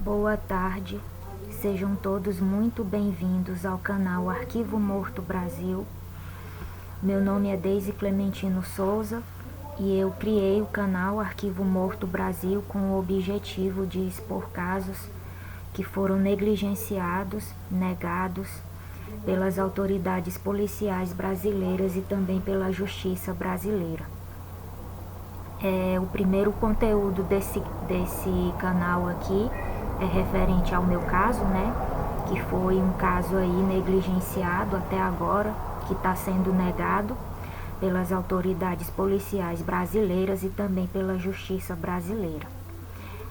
Boa tarde, sejam todos muito bem-vindos ao canal Arquivo Morto Brasil. Meu nome é Deise Clementino Souza e eu criei o canal Arquivo Morto Brasil com o objetivo de expor casos que foram negligenciados, negados pelas autoridades policiais brasileiras e também pela justiça brasileira. O primeiro conteúdo desse canal aqui é referente ao meu caso, né? Que foi um caso aí negligenciado até agora, que está sendo negado pelas autoridades policiais brasileiras e também pela justiça brasileira.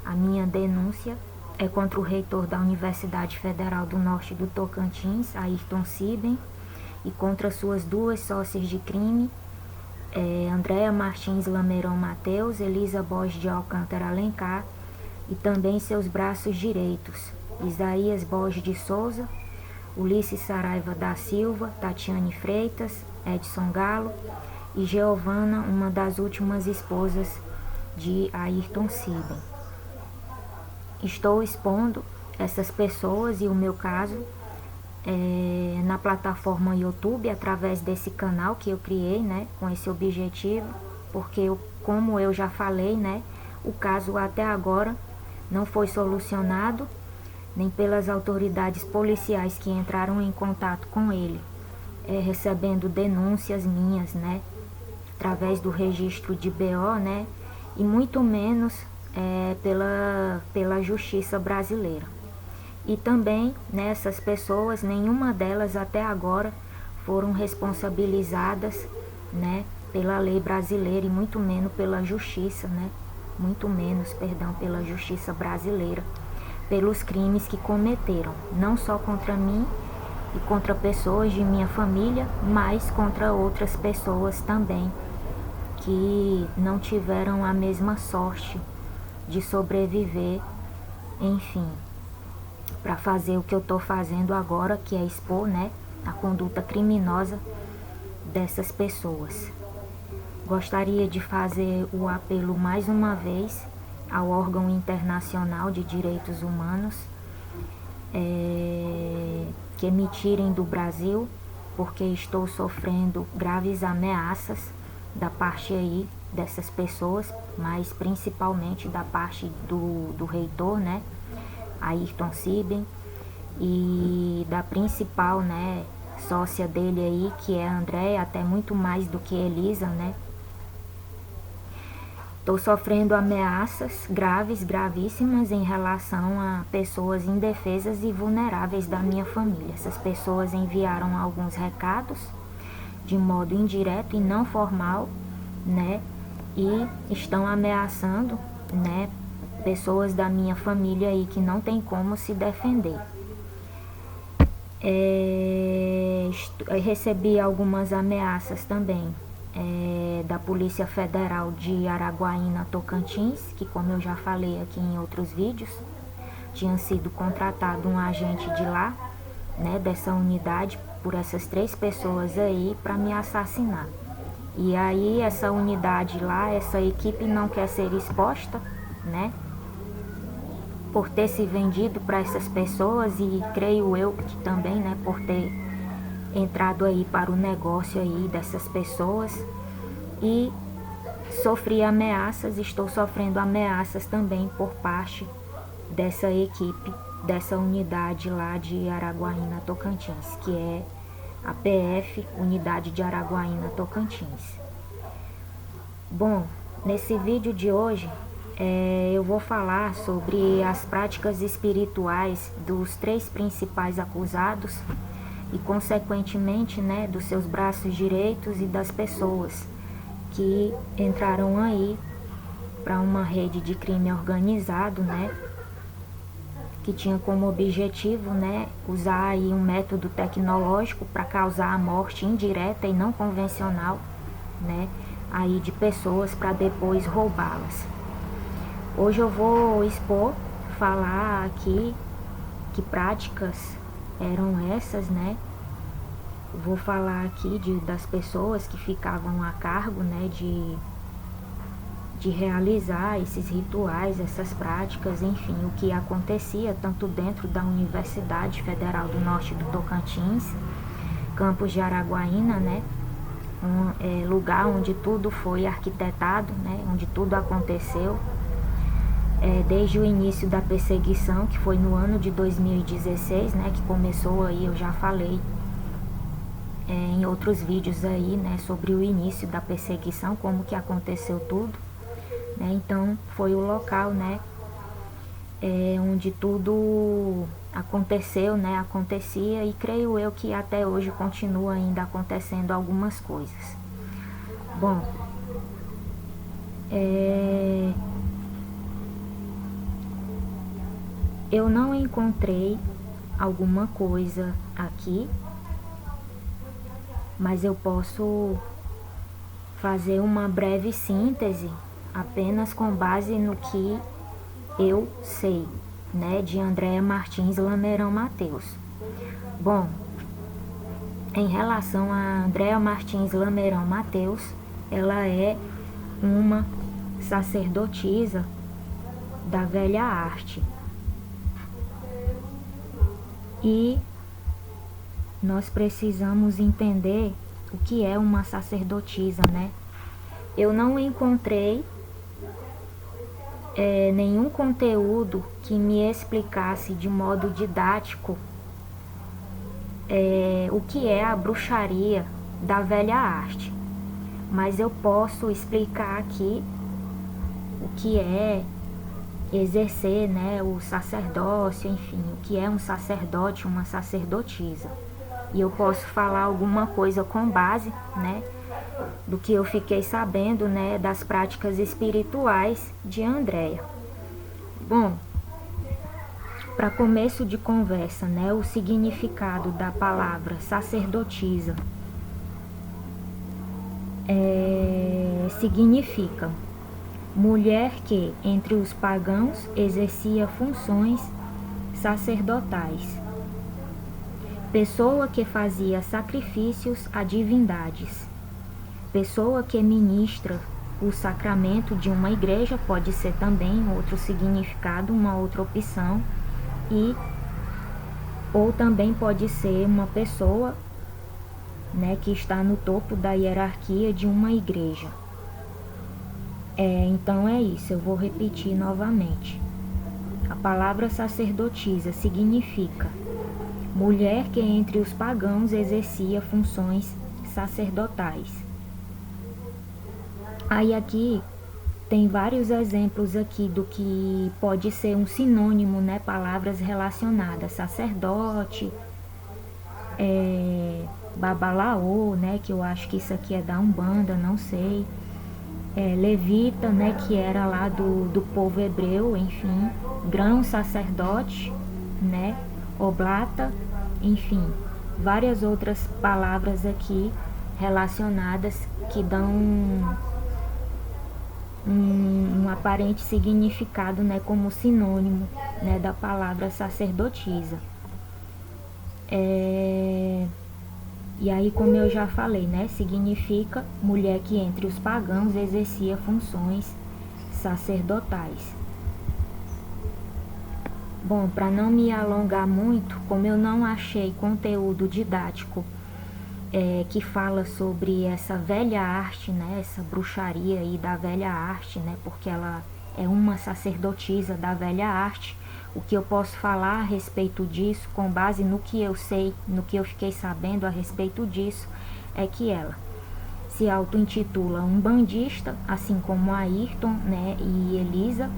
A minha denúncia é contra o reitor da Universidade Federal do Norte do Tocantins, Ayrton Siben, e contra suas duas sócias de crime, Andréa Martins Lameirão Mateus, Elisa Borges de Alcântara Alencar, e também seus braços direitos, Isaías Borges de Souza, Ulisses Saraiva da Silva, Tatiane Freitas, Edson Galo e Giovana, uma das últimas esposas de Ayrton Siben. Estou expondo essas pessoas e o meu caso na plataforma YouTube, através desse canal que eu criei, né, com esse objetivo, porque como eu já falei, né, o caso até agora não foi solucionado, nem pelas autoridades policiais que entraram em contato com ele, recebendo denúncias minhas, né, através do registro de BO, né, e muito menos pela justiça brasileira. E também, nessas pessoas, nenhuma delas até agora foram responsabilizadas, né, pela lei brasileira e muito menos pela justiça, né, pela justiça brasileira, pelos crimes que cometeram, não só contra mim e contra pessoas de minha família, mas contra outras pessoas também que não tiveram a mesma sorte de sobreviver, enfim, para fazer o que eu estou fazendo agora, que é expor, né, a conduta criminosa dessas pessoas. Gostaria de fazer o apelo mais uma vez ao órgão internacional de direitos humanos que me tirem do Brasil, porque estou sofrendo graves ameaças da parte aí dessas pessoas, mas principalmente da parte do reitor, né, Ayrton Siben, e da principal, né, sócia dele aí, que é a Andréa, até muito mais do que Elisa, né. Estou sofrendo ameaças gravíssimas em relação a pessoas indefesas e vulneráveis da minha família. Essas pessoas enviaram alguns recados de modo indireto e não formal, né, e estão ameaçando, né, pessoas da minha família aí que não tem como se defender. Recebi algumas ameaças também da Polícia Federal de Araguaína, Tocantins, que, como eu já falei aqui em outros vídeos, tinha sido contratado um agente de lá, né, dessa unidade, por essas 3 pessoas aí para me assassinar. E aí essa unidade lá, essa equipe não quer ser exposta, né, por ter se vendido para essas pessoas, e creio eu que também, né, por ter entrado aí para o negócio aí dessas pessoas, e sofri ameaças, estou sofrendo ameaças também por parte dessa equipe, dessa unidade lá de Araguaína, Tocantins, que é a PF, Unidade de Araguaína, Tocantins. Bom, nesse vídeo de hoje eu vou falar sobre as práticas espirituais dos 3 principais acusados e, consequentemente, né, dos seus braços direitos e das pessoas que entraram aí para uma rede de crime organizado, né, que tinha como objetivo, né, usar aí um método tecnológico para causar a morte indireta e não convencional, né, aí de pessoas para depois roubá-las. Hoje eu vou falar aqui que práticas eram essas, né? Vou falar aqui das pessoas que ficavam a cargo, né, de realizar esses rituais, essas práticas, enfim, o que acontecia tanto dentro da Universidade Federal do Norte do Tocantins, campus de Araguaína, né? Lugar onde tudo foi arquitetado, né? Onde tudo aconteceu. Desde o início da perseguição, que foi no ano de 2016, né? Que começou aí, eu já falei em outros vídeos aí, né? Sobre o início da perseguição, como que aconteceu tudo, né? Então, foi o local, né? Onde tudo aconteceu, né? Acontecia, e creio eu que até hoje continua ainda acontecendo algumas coisas. Bom, eu não encontrei alguma coisa aqui, mas eu posso fazer uma breve síntese apenas com base no que eu sei, né, de Andréa Martins Lameirão Mateus. Bom, em relação a Andréa Martins Lameirão Mateus, ela é uma sacerdotisa da velha arte. E nós precisamos entender o que é uma sacerdotisa, né? Eu não encontrei nenhum conteúdo que me explicasse de modo didático o que é a bruxaria da velha arte, mas eu posso explicar aqui o que é exercer, né, o sacerdócio, enfim, o que é um sacerdote, uma sacerdotisa. E eu posso falar alguma coisa com base, né, do que eu fiquei sabendo, né, das práticas espirituais de Andréa. Bom, para começo de conversa, né, o significado da palavra sacerdotisa significa mulher que, entre os pagãos, exercia funções sacerdotais, pessoa que fazia sacrifícios a divindades, pessoa que ministra o sacramento de uma igreja, pode ser também outro significado, uma outra opção, ou também pode ser uma pessoa, né, que está no topo da hierarquia de uma igreja. Então é isso, eu vou repetir novamente. A palavra sacerdotisa significa mulher que entre os pagãos exercia funções sacerdotais. Aí aqui tem vários exemplos aqui do que pode ser um sinônimo, né? Palavras relacionadas, sacerdote, babalaô, né? Que eu acho que isso aqui é da Umbanda, não sei. Levita, né? Que era lá do povo hebreu, enfim. Grão sacerdote, né? Oblata, enfim. Várias outras palavras aqui relacionadas que dão um aparente significado, né, como sinônimo, né, da palavra sacerdotisa. E aí, como eu já falei, né, significa mulher que entre os pagãos exercia funções sacerdotais. Bom, para não me alongar muito, como eu não achei conteúdo didático que fala sobre essa velha arte, né, essa bruxaria aí da velha arte, né, porque ela é uma sacerdotisa da velha arte, o que eu posso falar a respeito disso, com base no que eu sei, no que eu fiquei sabendo a respeito disso, é que ela se auto-intitula umbandista, assim como a Ayrton, né, e Elisa,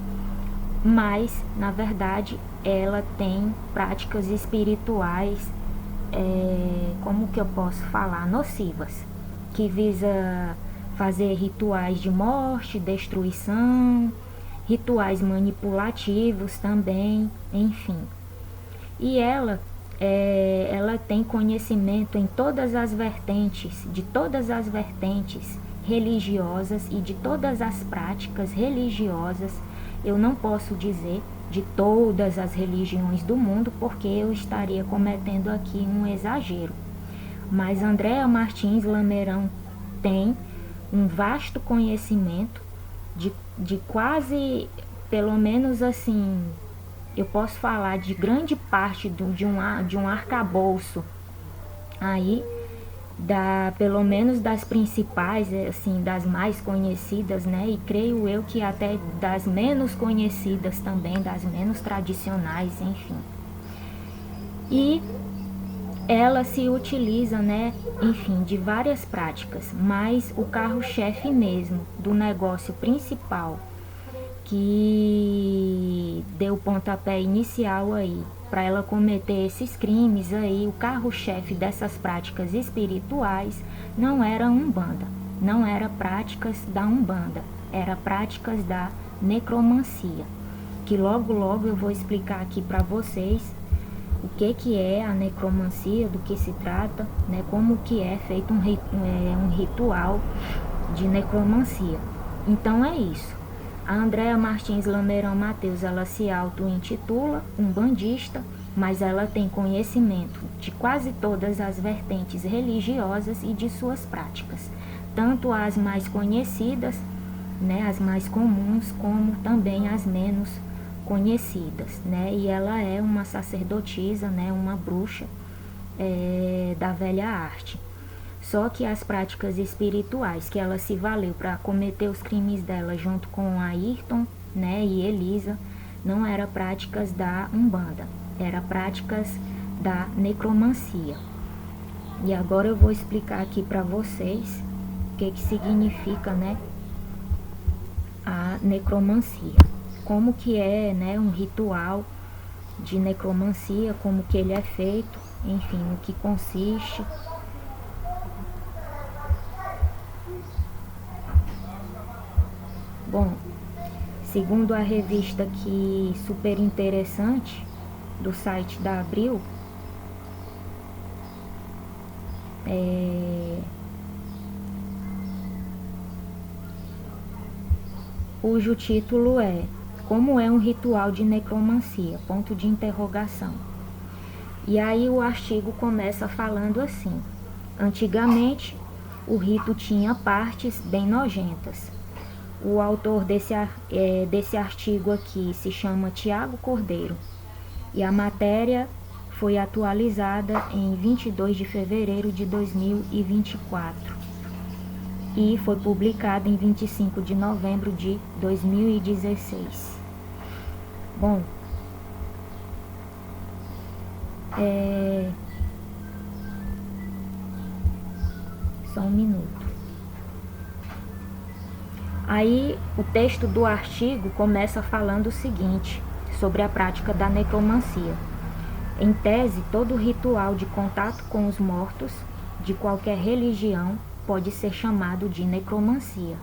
mas, na verdade, ela tem práticas espirituais, como que eu posso falar, nocivas, que visa fazer rituais de morte, destruição, rituais manipulativos também, enfim. E ela tem conhecimento em todas as vertentes, de todas as vertentes religiosas e de todas as práticas religiosas. Eu não posso dizer de todas as religiões do mundo, porque eu estaria cometendo aqui um exagero. Mas Andréa Martins Lameirão tem um vasto conhecimento de quase, pelo menos assim, eu posso falar de grande parte de um arcabouço aí, pelo menos das principais, assim, das mais conhecidas, né? E creio eu que até das menos conhecidas também, das menos tradicionais, enfim. E ela se utiliza, né, enfim, de várias práticas, mas o carro-chefe mesmo do negócio principal que deu o pontapé inicial aí para ela cometer esses crimes aí, o carro-chefe dessas práticas espirituais não era Umbanda, não era práticas da Umbanda, era práticas da necromancia, que logo logo eu vou explicar aqui para vocês o que é a necromancia, do que se trata, né, como que é feito um ritual de necromancia. Então é isso. A Andréa Martins Lameirão Mateus, ela se auto-intitula umbandista, mas ela tem conhecimento de quase todas as vertentes religiosas e de suas práticas, tanto as mais conhecidas, né, as mais comuns, como também as menos conhecidas, né? E ela é uma sacerdotisa, né, uma bruxa da velha arte. Só que as práticas espirituais que ela se valeu para cometer os crimes dela junto com Ayrton, né, e Elisa, não eram práticas da Umbanda, eram práticas da necromancia. E agora eu vou explicar aqui para vocês o que significa, né, a necromancia. Como que é, né, um ritual de necromancia, como que ele é feito, enfim, o que consiste. Bom, segundo a revista aqui super interessante do site da Abril, cujo título é Como é um ritual de necromancia? Ponto de interrogação. E aí o artigo começa falando assim: antigamente o rito tinha partes bem nojentas. O autor desse artigo aqui se chama Tiago Cordeiro e a matéria foi atualizada em 22 de fevereiro de 2024 e foi publicada em 25 de novembro de 2016. Bom, só um minuto. Aí o texto do artigo começa falando o seguinte, sobre a prática da necromancia. Em tese, todo ritual de contato com os mortos, de qualquer religião, pode ser chamado de necromancia.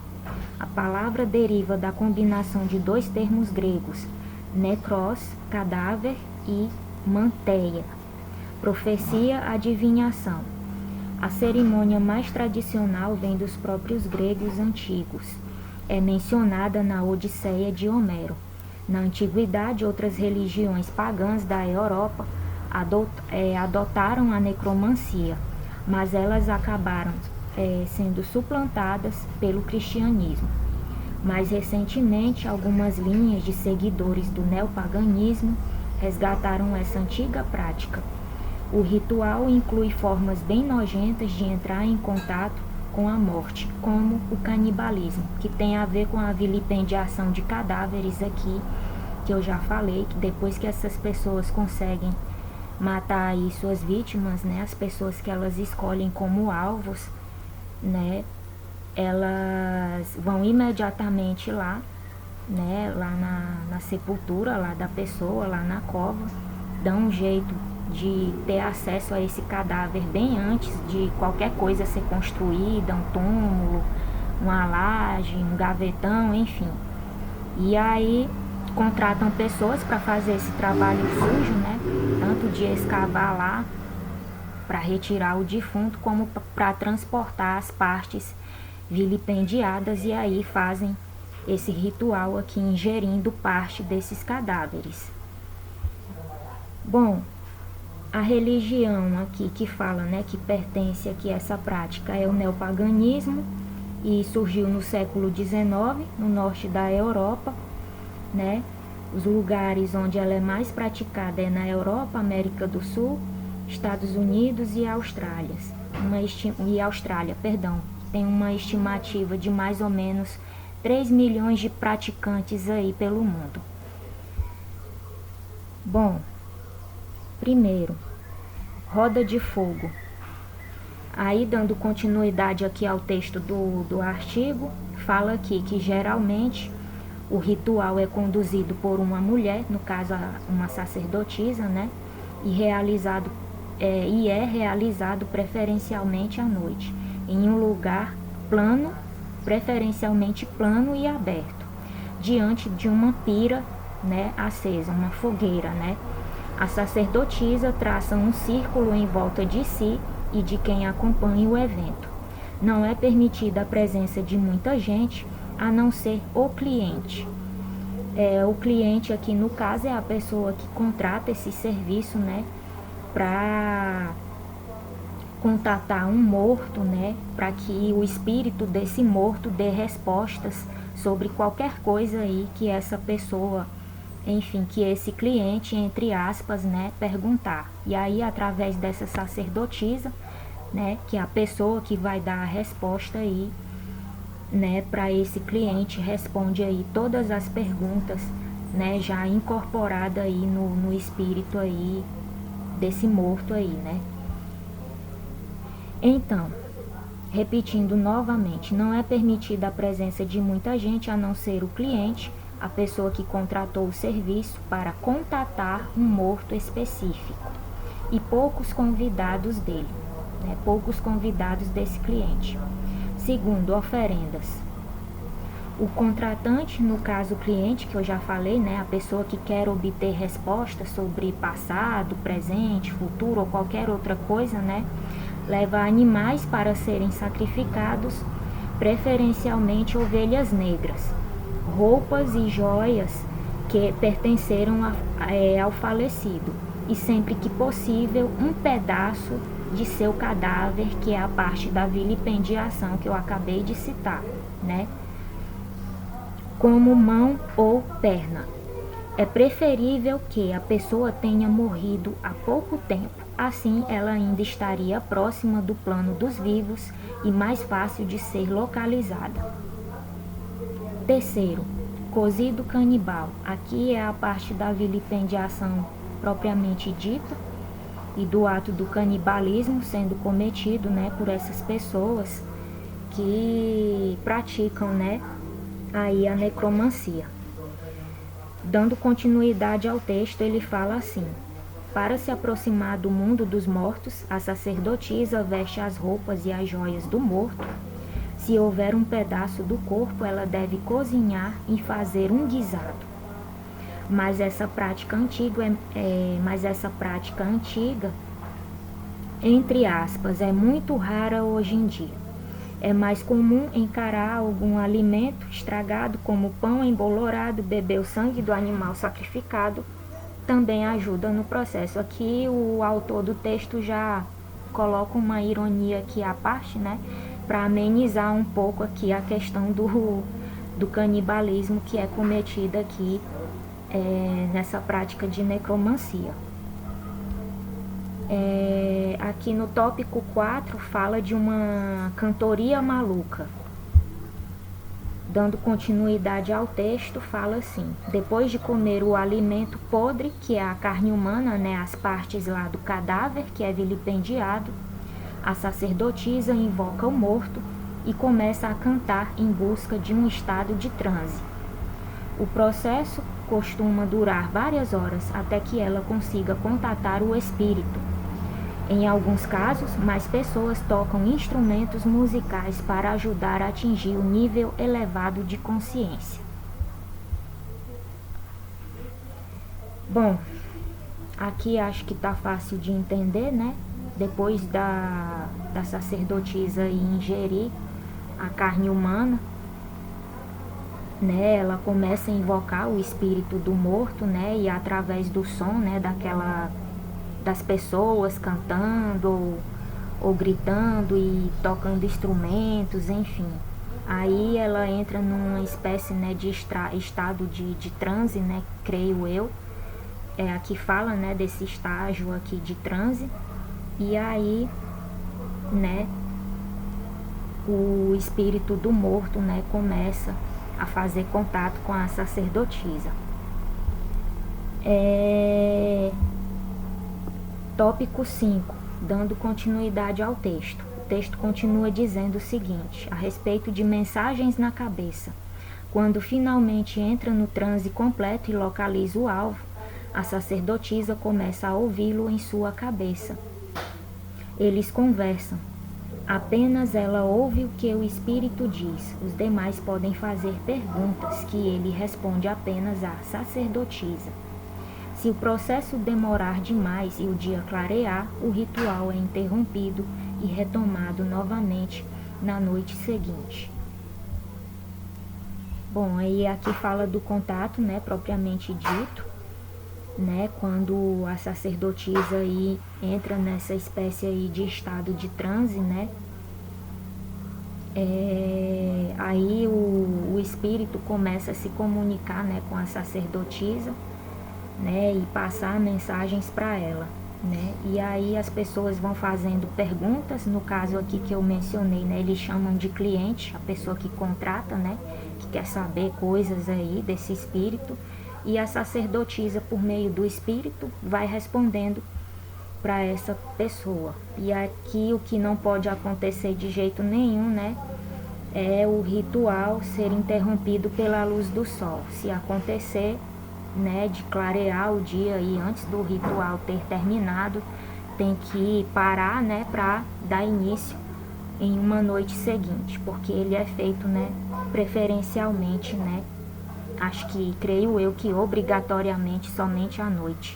A palavra deriva da combinação de dois termos gregos, necros, cadáver, e manteia, profecia, adivinhação. A cerimônia mais tradicional vem dos próprios gregos antigos. É mencionada na Odisseia de Homero. Na antiguidade, outras religiões pagãs da Europa adotaram a necromancia, mas elas acabaram sendo suplantadas pelo cristianismo. Mais recentemente, algumas linhas de seguidores do neopaganismo resgataram essa antiga prática. O ritual inclui formas bem nojentas de entrar em contato com a morte, como o canibalismo, que tem a ver com a vilipendiação de cadáveres aqui, que eu já falei, que depois que essas pessoas conseguem matar aí suas vítimas, né, as pessoas que elas escolhem como alvos, né, elas vão imediatamente lá, né, lá na sepultura lá da pessoa, lá na cova, dão um jeito de ter acesso a esse cadáver bem antes de qualquer coisa ser construída, um túmulo, uma laje, um gavetão, enfim. E aí contratam pessoas para fazer esse trabalho sujo, né, tanto de escavar lá para retirar o defunto, como para transportar as partes vilipendiadas, e aí fazem esse ritual aqui, ingerindo parte desses cadáveres. Bom, a religião aqui que fala, né, que pertence aqui a essa prática é o neopaganismo, e surgiu no século XIX, no norte da Europa, né? Os lugares onde ela é mais praticada é na Europa, América do Sul, Estados Unidos e Austrália. Tem uma estimativa de mais ou menos 3 milhões de praticantes aí pelo mundo. Bom, primeiro, roda de fogo. Aí, dando continuidade aqui ao texto do artigo, fala aqui que geralmente o ritual é conduzido por uma mulher, no caso uma sacerdotisa, né? E é realizado preferencialmente à noite, em um lugar plano, preferencialmente plano e aberto, diante de uma pira, né, acesa, uma fogueira, né? A sacerdotisa traça um círculo em volta de si e de quem acompanha o evento. Não é permitida a presença de muita gente, a não ser o cliente. O cliente aqui no caso é a pessoa que contrata esse serviço, né, para contatar um morto, né, para que o espírito desse morto dê respostas sobre qualquer coisa aí que essa pessoa, enfim, que esse cliente, entre aspas, né, perguntar. E aí, através dessa sacerdotisa, né, que é a pessoa que vai dar a resposta aí, né, para esse cliente, responde aí todas as perguntas, né, já incorporada aí no espírito aí desse morto aí, né. Então, repetindo novamente, não é permitida a presença de muita gente a não ser o cliente, a pessoa que contratou o serviço para contatar um morto específico, e poucos convidados dele, né, poucos convidados desse cliente. Segundo, oferendas. O contratante, no caso o cliente, que eu já falei, né, a pessoa que quer obter respostas sobre passado, presente, futuro ou qualquer outra coisa, né, leva animais para serem sacrificados, preferencialmente ovelhas negras, roupas e joias que pertenceram ao falecido, e sempre que possível um pedaço de seu cadáver, que é a parte da vilipendiação que eu acabei de citar, né? Como mão ou perna. É preferível que a pessoa tenha morrido há pouco tempo, assim ela ainda estaria próxima do plano dos vivos e mais fácil de ser localizada. Terceiro, cozido canibal. Aqui é a parte da vilipendiação propriamente dita e do ato do canibalismo sendo cometido, né, por essas pessoas que praticam, né, aí a necromancia. Dando continuidade ao texto, ele fala assim: para se aproximar do mundo dos mortos, a sacerdotisa veste as roupas e as joias do morto. Se houver um pedaço do corpo, ela deve cozinhar e fazer um guisado. Mas essa prática antiga, entre aspas, é muito rara hoje em dia. É mais comum encarar algum alimento estragado, como pão embolorado, beber o sangue do animal sacrificado, também ajuda no processo. Aqui o autor do texto já coloca uma ironia aqui à parte, né, para amenizar um pouco aqui a questão do canibalismo que é cometida aqui nessa prática de necromancia. Aqui no tópico 4 fala de uma cantoria maluca. Dando continuidade ao texto, fala assim: depois de comer o alimento podre, que é a carne humana, né, as partes lá do cadáver, que é vilipendiado, a sacerdotisa invoca o morto e começa a cantar em busca de um estado de transe. O processo costuma durar várias horas até que ela consiga contatar o espírito. Em alguns casos, mais pessoas tocam instrumentos musicais para ajudar a atingir o nível elevado de consciência. Bom, aqui acho que está fácil de entender, né? Depois da sacerdotisa ingerir a carne humana, né, ela começa a invocar o espírito do morto, né, e através do som, né, das pessoas cantando ou gritando e tocando instrumentos, enfim, Aí ela entra numa espécie, né, de estado de transe, né, creio eu. Aqui fala, né, desse estágio aqui de transe. E aí, né, o espírito do morto, né, começa a fazer contato com a sacerdotisa. Tópico 5, dando continuidade ao texto. O texto continua dizendo o seguinte, a respeito de mensagens na cabeça. Quando finalmente entra no transe completo e localiza o alvo, a sacerdotisa começa a ouvi-lo em sua cabeça. Eles conversam. Apenas ela ouve o que o espírito diz. Os demais podem fazer perguntas que ele responde apenas à sacerdotisa. Se o processo demorar demais e o dia clarear, o ritual é interrompido e retomado novamente na noite seguinte. Bom, aí aqui fala do contato, né, propriamente dito, né, quando a sacerdotisa aí entra nessa espécie aí de estado de transe, né, aí o espírito começa a se comunicar, né, com a sacerdotisa, né, e passar mensagens para ela, né, e aí as pessoas vão fazendo perguntas. No caso aqui que eu mencionei, né, eles chamam de cliente, a pessoa que contrata, né, que quer saber coisas aí desse espírito, e a sacerdotisa, por meio do espírito, vai respondendo para essa pessoa. E aqui o que não pode acontecer de jeito nenhum, né, é o ritual ser interrompido pela luz do sol. Se acontecer, né, de clarear o dia e antes do ritual ter terminado, tem que parar, né, para dar início em uma noite seguinte, porque ele é feito, né, preferencialmente, né, acho que, creio eu, que obrigatoriamente somente à noite.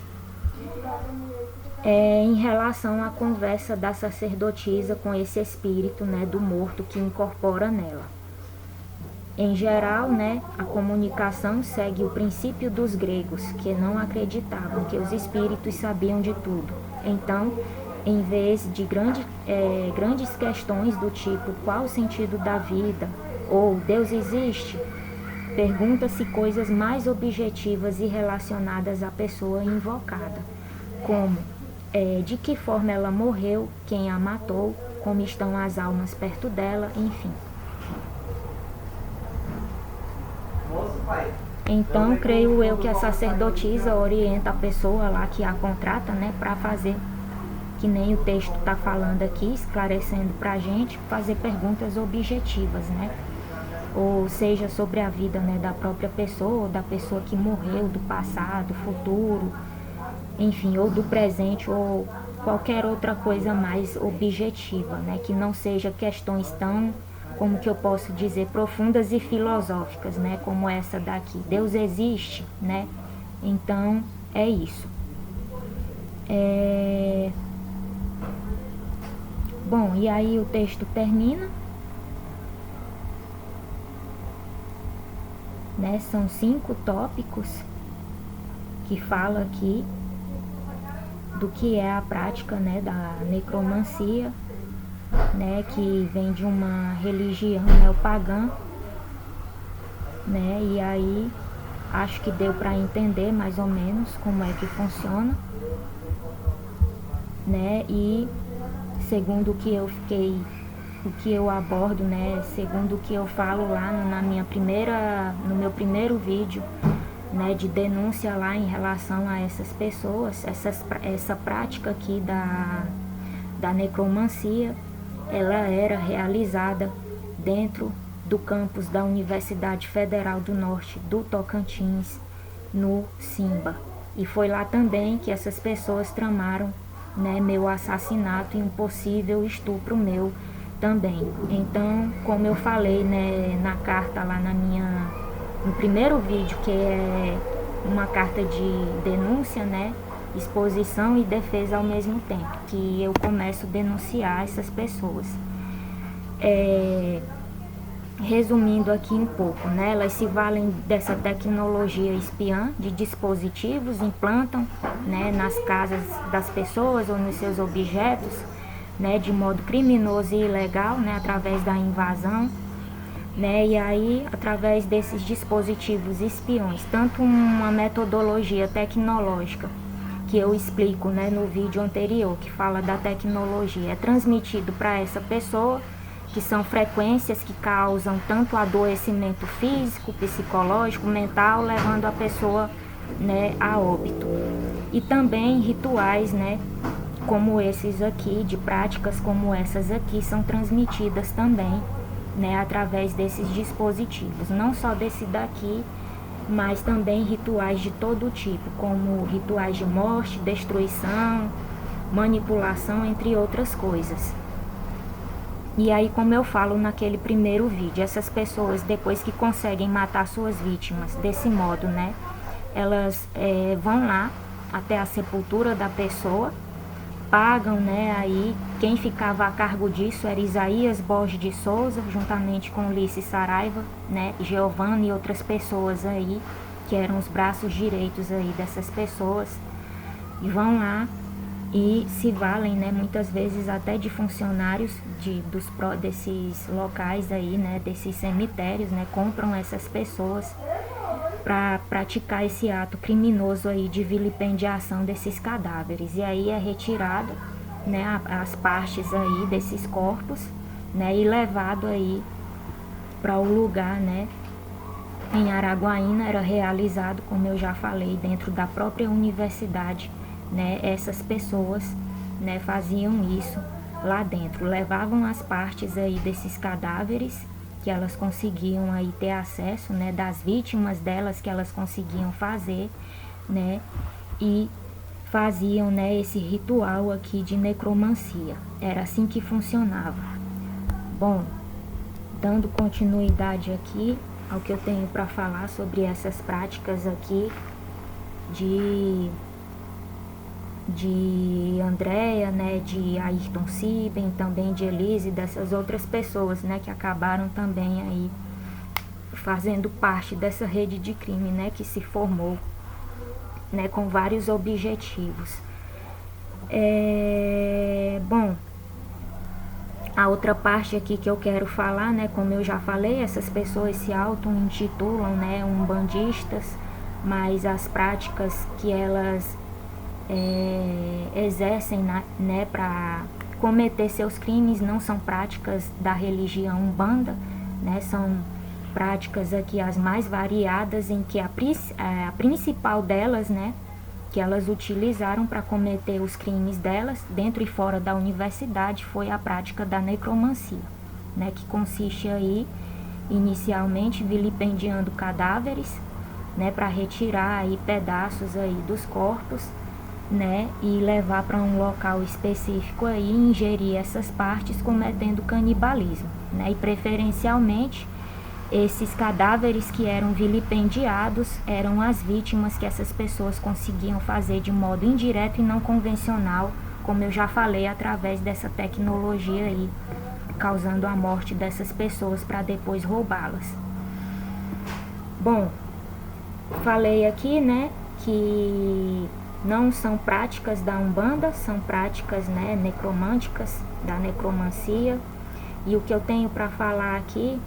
Em relação à conversa da sacerdotisa com esse espírito, né, do morto que incorpora nela. Em geral, né, a comunicação segue o princípio dos gregos, que não acreditavam que os espíritos sabiam de tudo. Então, em vez de grandes questões do tipo qual o sentido da vida ou Deus existe, pergunta-se coisas mais objetivas e relacionadas à pessoa invocada, como de que forma ela morreu, quem a matou, como estão as almas perto dela, enfim. Então, creio eu que a sacerdotisa orienta a pessoa lá que a contrata, né, para fazer, que nem o texto está falando aqui, esclarecendo para a gente, fazer perguntas objetivas, né? Ou seja, sobre a vida, né, da própria pessoa, ou da pessoa que morreu, do passado, futuro, enfim, ou do presente, ou qualquer outra coisa mais objetiva, né, que não seja questões tão, como que eu posso dizer, profundas e filosóficas, né, como essa daqui. Deus existe, né? Então, é isso. Bom, e aí o texto termina, né? São 5 tópicos que fala aqui do que é a prática, né, da necromancia, né, que vem de uma religião neopagã, né, e aí acho que deu para entender mais ou menos como é que funciona, né, e segundo o que eu abordo, né, segundo o que eu falo lá no meu primeiro vídeo, né, de denúncia lá em relação a essas pessoas, essa prática aqui da necromancia, ela era realizada dentro do campus da Universidade Federal do Norte do Tocantins, no Simba. E foi lá também que essas pessoas tramaram, né, meu assassinato e um possível estupro meu também. Então, como eu falei, né, na carta lá no primeiro vídeo, que é uma carta de denúncia, né, exposição e defesa ao mesmo tempo, que eu começo a denunciar essas pessoas. Resumindo aqui um pouco, né, elas se valem dessa tecnologia espiã de dispositivos, implantam, né, nas casas das pessoas ou nos seus objetos, né, de modo criminoso e ilegal, né, através da invasão, né? E aí, através desses dispositivos espiões, tanto uma metodologia tecnológica que eu explico, né, no vídeo anterior, que fala da tecnologia, é transmitido para essa pessoa, que são frequências que causam tanto adoecimento físico, psicológico, mental, levando a pessoa, né, a óbito. E também rituais, né, como esses aqui, de práticas como essas aqui, são transmitidas também, né, através desses dispositivos, não só desse daqui, mas também rituais de todo tipo, como rituais de morte, destruição, manipulação, entre outras coisas. E aí, como eu falo naquele primeiro vídeo, essas pessoas, depois que conseguem matar suas vítimas desse modo, né, elas vão lá até a sepultura da pessoa, pagam, né, aí quem ficava a cargo disso era Isaías Borges de Souza, juntamente com Ulisses Saraiva, né, Giovanna e outras pessoas aí, que eram os braços direitos aí dessas pessoas, e vão lá e se valem, né, muitas vezes até de funcionários desses locais aí, né, desses cemitérios, né, compram essas pessoas para praticar esse ato criminoso aí de vilipendiação desses cadáveres. E aí é retirado, né, as partes aí desses corpos, né, e levado aí para o lugar, né, em Araguaína. Era realizado, como eu já falei, dentro da própria universidade, né, essas pessoas, né, faziam isso lá dentro, levavam as partes aí desses cadáveres que elas conseguiam aí ter acesso, né, das vítimas delas que elas conseguiam fazer, né, e faziam, né, esse ritual aqui de necromancia. Era assim que funcionava. Bom, dando continuidade aqui ao que eu tenho para falar sobre essas práticas aqui de Andréia, né, de Ayrton Siben, também de Elise, dessas outras pessoas, né, que acabaram também aí fazendo parte dessa rede de crime, né, que se formou, né, com vários objetivos. Bom, a outra parte aqui que eu quero falar, né, como eu já falei, essas pessoas se auto-intitulam, né, umbandistas, mas as práticas que elas exercem, né, para cometer seus crimes não são práticas da religião Umbanda, né, são práticas aqui as mais variadas, em que a principal delas, né, que elas utilizaram para cometer os crimes delas dentro e fora da universidade, foi a prática da necromancia, né, que consiste aí inicialmente vilipendiando cadáveres, né, para retirar aí pedaços aí dos corpos, né, e levar para um local específico aí, ingerir essas partes, cometendo canibalismo, né, e preferencialmente esses cadáveres que eram vilipendiados eram as vítimas que essas pessoas conseguiam fazer de modo indireto e não convencional, como eu já falei, através dessa tecnologia aí, causando a morte dessas pessoas para depois roubá-las. Bom, falei aqui, né, que não são práticas da Umbanda, são práticas, né, necromânticas, da necromancia. E o que eu tenho para falar aqui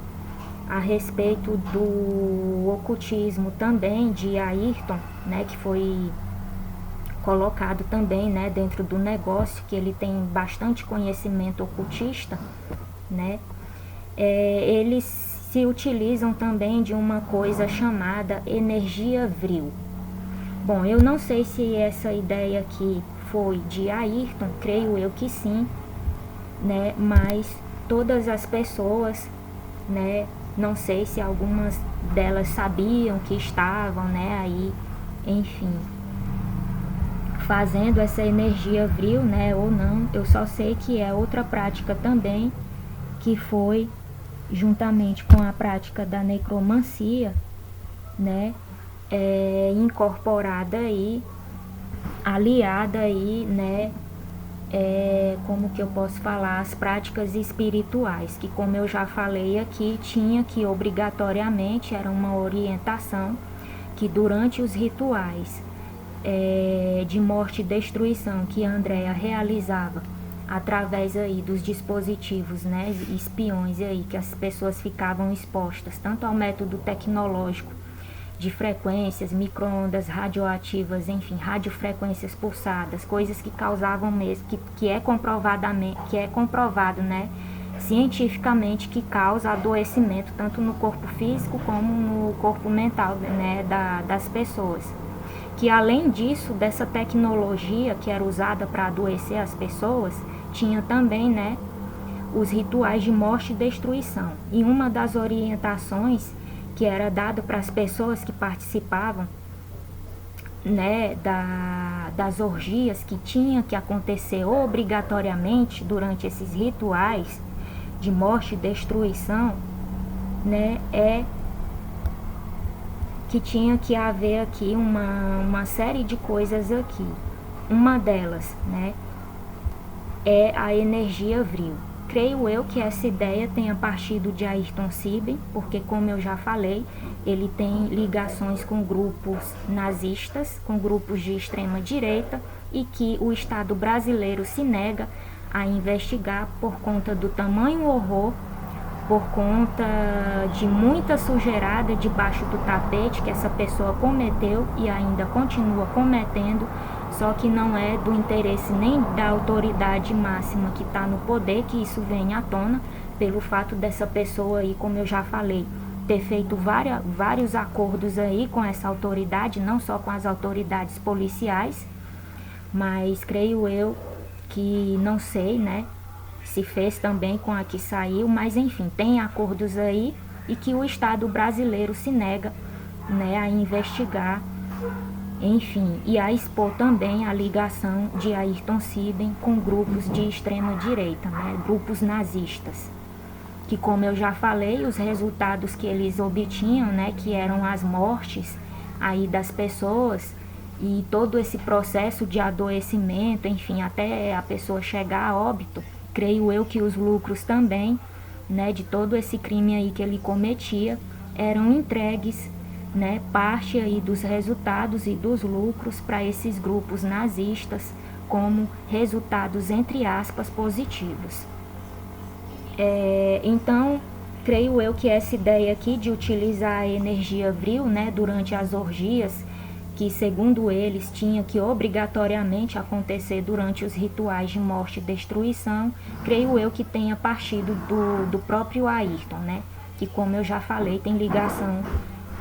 a respeito do ocultismo também de Ayrton, né, que foi colocado também, né, dentro do negócio, que ele tem bastante conhecimento ocultista, né, eles se utilizam também de uma coisa chamada energia vril. Bom, eu não sei se essa ideia aqui foi de Ayrton, creio eu que sim, né, mas todas as pessoas, né, não sei se algumas delas sabiam que estavam, né, aí, enfim, fazendo essa energia vril, né, ou não. Eu só sei que é outra prática também, que foi juntamente com a prática da necromancia, né, incorporada aí, aliada aí, né, como que eu posso falar, as práticas espirituais, que, como eu já falei aqui, tinha que obrigatoriamente, era uma orientação, que durante os rituais de morte e destruição que a Andréia realizava através aí dos dispositivos, né, espiões aí, que as pessoas ficavam expostas tanto ao método tecnológico de frequências, micro-ondas radioativas, enfim, radiofrequências pulsadas, coisas que causavam mesmo, que é comprovado, né, cientificamente, que causa adoecimento tanto no corpo físico como no corpo mental, né, das pessoas. Que além disso, dessa tecnologia que era usada para adoecer as pessoas, tinha também, né, os rituais de morte e destruição. E uma das orientações que era dada para as pessoas que participavam, né, das orgias que tinha que acontecer obrigatoriamente durante esses rituais de morte e destruição, né, é que tinha que haver aqui uma série de coisas aqui. Uma delas, né, é a energia vril. Creio eu que essa ideia tenha partido de Ayrton Sibben, porque, como eu já falei, ele tem ligações com grupos nazistas, com grupos de extrema direita, e que o Estado brasileiro se nega a investigar por conta do tamanho horror, por conta de muita sujeirada debaixo do tapete que essa pessoa cometeu e ainda continua cometendo, só que não é do interesse nem da autoridade máxima que está no poder que isso venha à tona, pelo fato dessa pessoa aí, como eu já falei, ter feito vários acordos aí com essa autoridade, não só com as autoridades policiais, mas creio eu que, não sei, né, se fez também com a que saiu, mas enfim, tem acordos aí e que o Estado brasileiro se nega, né, a investigar, enfim, e a expor também a ligação de Ayrton Sibben com grupos de extrema direita, né, grupos nazistas, que, como eu já falei, os resultados que eles obtinham, né, que eram as mortes aí das pessoas e todo esse processo de adoecimento, enfim, até a pessoa chegar a óbito. Creio eu que os lucros também, né, de todo esse crime aí que ele cometia, eram entregues, né, parte aí dos resultados e dos lucros para esses grupos nazistas como resultados, entre aspas, positivos. Então, creio eu que essa ideia aqui de utilizar a energia vril, né, durante as orgias, que segundo eles tinha que obrigatoriamente acontecer durante os rituais de morte e destruição, creio eu que tenha partido do próprio Ayrton, né, que, como eu já falei, tem ligação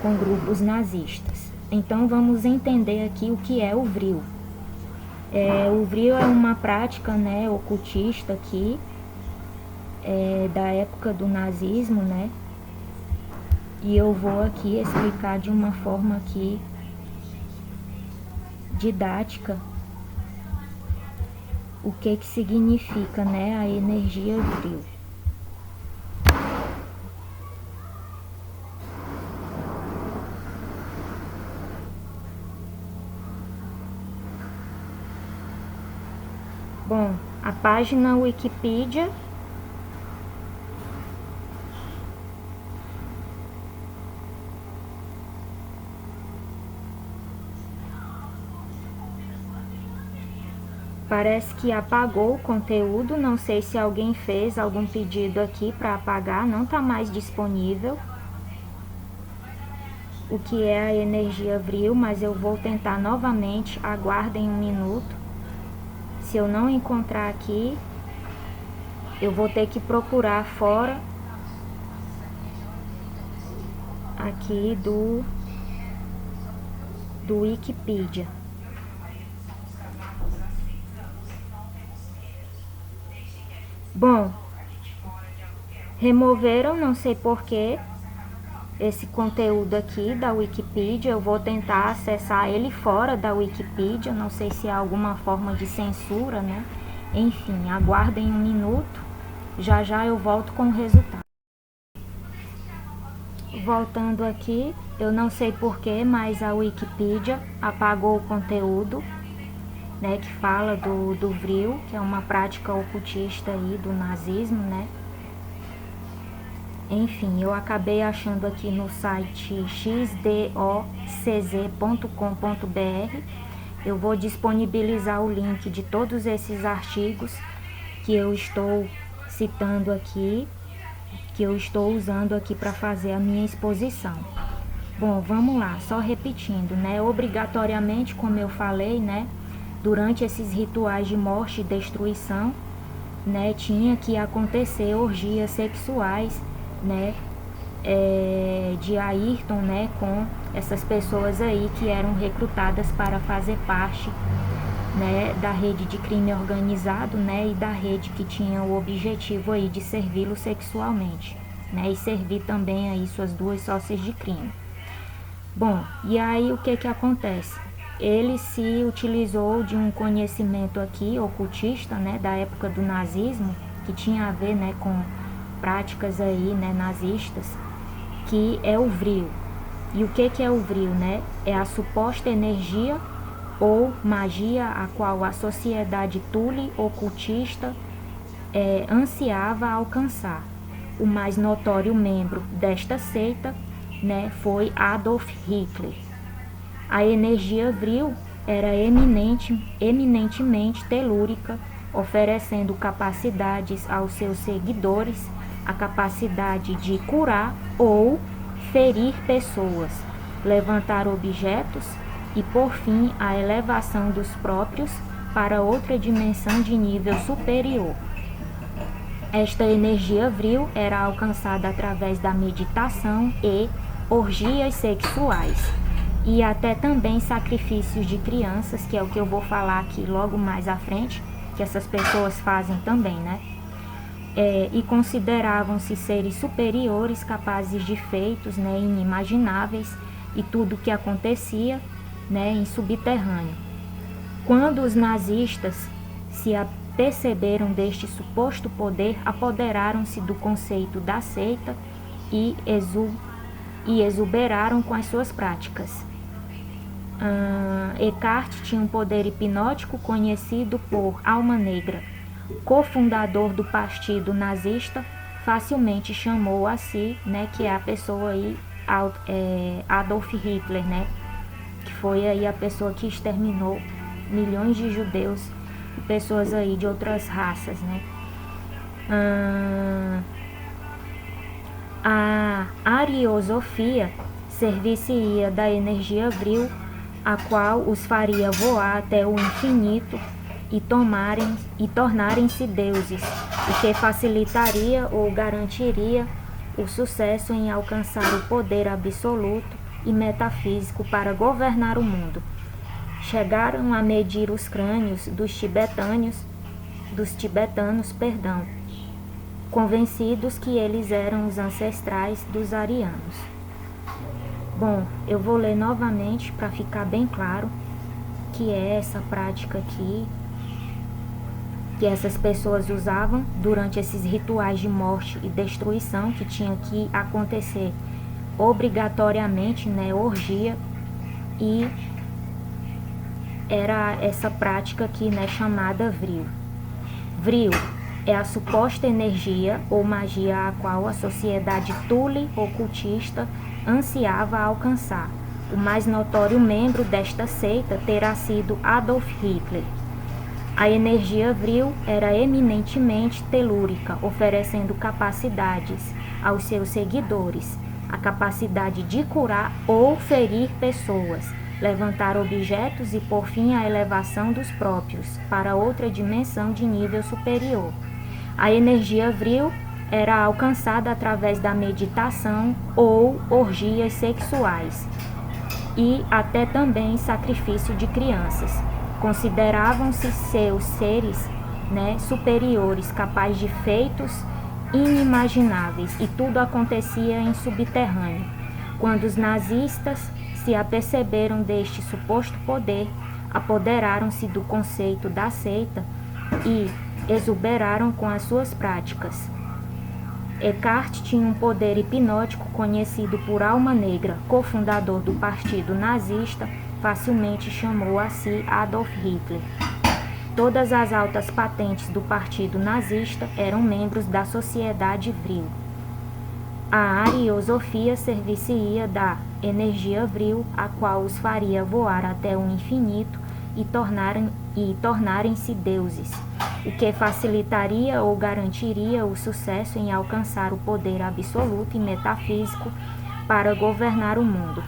com grupos nazistas. Então vamos entender aqui o que é o vril. O vril é uma prática, né, ocultista aqui, da época do nazismo, né, e eu vou aqui explicar de uma forma aqui didática o que significa, né, a energia vril. Bom, a página Wikipedia parece que apagou o conteúdo, não sei se alguém fez algum pedido aqui para apagar, não está mais disponível o que é a energia vril, mas eu vou tentar novamente, aguardem um minuto. Se eu não encontrar aqui, eu vou ter que procurar fora aqui do Wikipedia. Bom, removeram, não sei porquê, esse conteúdo aqui da Wikipedia. Eu vou tentar acessar ele fora da Wikipedia, não sei se há alguma forma de censura, né? Enfim, aguardem um minuto, já já eu volto com o resultado. Voltando aqui, eu não sei porquê, mas a Wikipedia apagou o conteúdo, né, que fala do vril, que é uma prática ocultista aí do nazismo, né? Enfim, eu acabei achando aqui no site xdocz.com.br. Eu vou disponibilizar o link de todos esses artigos que eu estou citando aqui, que eu estou usando aqui para fazer a minha exposição. Bom, vamos lá, só repetindo, né? Obrigatoriamente, como eu falei, né? Durante esses rituais de morte e destruição, né? Tinha que acontecer orgias sexuais, né? De Ayrton, né? Com essas pessoas aí que eram recrutadas para fazer parte, né? Da rede de crime organizado, né? E da rede que tinha o objetivo aí de servi-lo sexualmente, né? E servir também aí suas duas sócias de crime. Bom, e aí o que acontece? Ele se utilizou de um conhecimento aqui, ocultista, né, da época do nazismo, que tinha a ver, né, com práticas aí, né, nazistas, que é o vril. E o que é o vril, né? É a suposta energia ou magia a qual a sociedade Thule ocultista ansiava alcançar. O mais notório membro desta seita, né, foi Adolf Hitler. A energia vril era eminentemente telúrica, oferecendo capacidades aos seus seguidores, a capacidade de curar ou ferir pessoas, levantar objetos e, por fim, a elevação dos próprios para outra dimensão de nível superior. Esta energia vril era alcançada através da meditação e orgias sexuais e até também sacrifícios de crianças, que é o que eu vou falar aqui logo mais à frente, que essas pessoas fazem também, né? E consideravam-se seres superiores, capazes de feitos, né, inimagináveis, e tudo o que acontecia, né, em subterrâneo. Quando os nazistas se aperceberam deste suposto poder, apoderaram-se do conceito da seita e exuberaram com as suas práticas. Eckhart tinha um poder hipnótico conhecido por Alma Negra. Cofundador do partido nazista, facilmente chamou a si, né, que é a pessoa aí, Adolf Hitler, né, que foi aí a pessoa que exterminou milhões de judeus e pessoas aí de outras raças, né. A ariosofia servir-se-ia da energia vril, a qual os faria voar até o infinito e tornarem-se deuses, o que facilitaria ou garantiria o sucesso em alcançar o poder absoluto e metafísico para governar o mundo. Chegaram a medir os crânios dos tibetanos, convencidos que eles eram os ancestrais dos arianos. Bom, eu vou ler novamente para ficar bem claro que é essa prática aqui que essas pessoas usavam durante esses rituais de morte e destruição que tinha que acontecer obrigatoriamente, né, orgia, e era essa prática aqui, né, chamada vril. Vril é a suposta energia ou magia a qual a sociedade Thule ocultista ansiava alcançar. O mais notório membro desta seita terá sido Adolf Hitler. A energia vril era eminentemente telúrica, oferecendo capacidades aos seus seguidores, a capacidade de curar ou ferir pessoas, levantar objetos e, por fim, a elevação dos próprios para outra dimensão de nível superior. A energia vril era alcançada através da meditação ou orgias sexuais e até também sacrifício de crianças. Consideravam-se seus seres, né, superiores, capazes de feitos inimagináveis, e tudo acontecia em subterrâneo. Quando os nazistas se aperceberam deste suposto poder, apoderaram-se do conceito da seita e exuberaram com as suas práticas. Eckhart tinha um poder hipnótico conhecido por Alma Negra, cofundador do partido nazista, facilmente chamou a si Adolf Hitler. Todas as altas patentes do partido nazista eram membros da sociedade vril. A ariosofia servir-se-ia da energia vril, a qual os faria voar até o infinito e tornarem-se deuses, o que facilitaria ou garantiria o sucesso em alcançar o poder absoluto e metafísico para governar o mundo.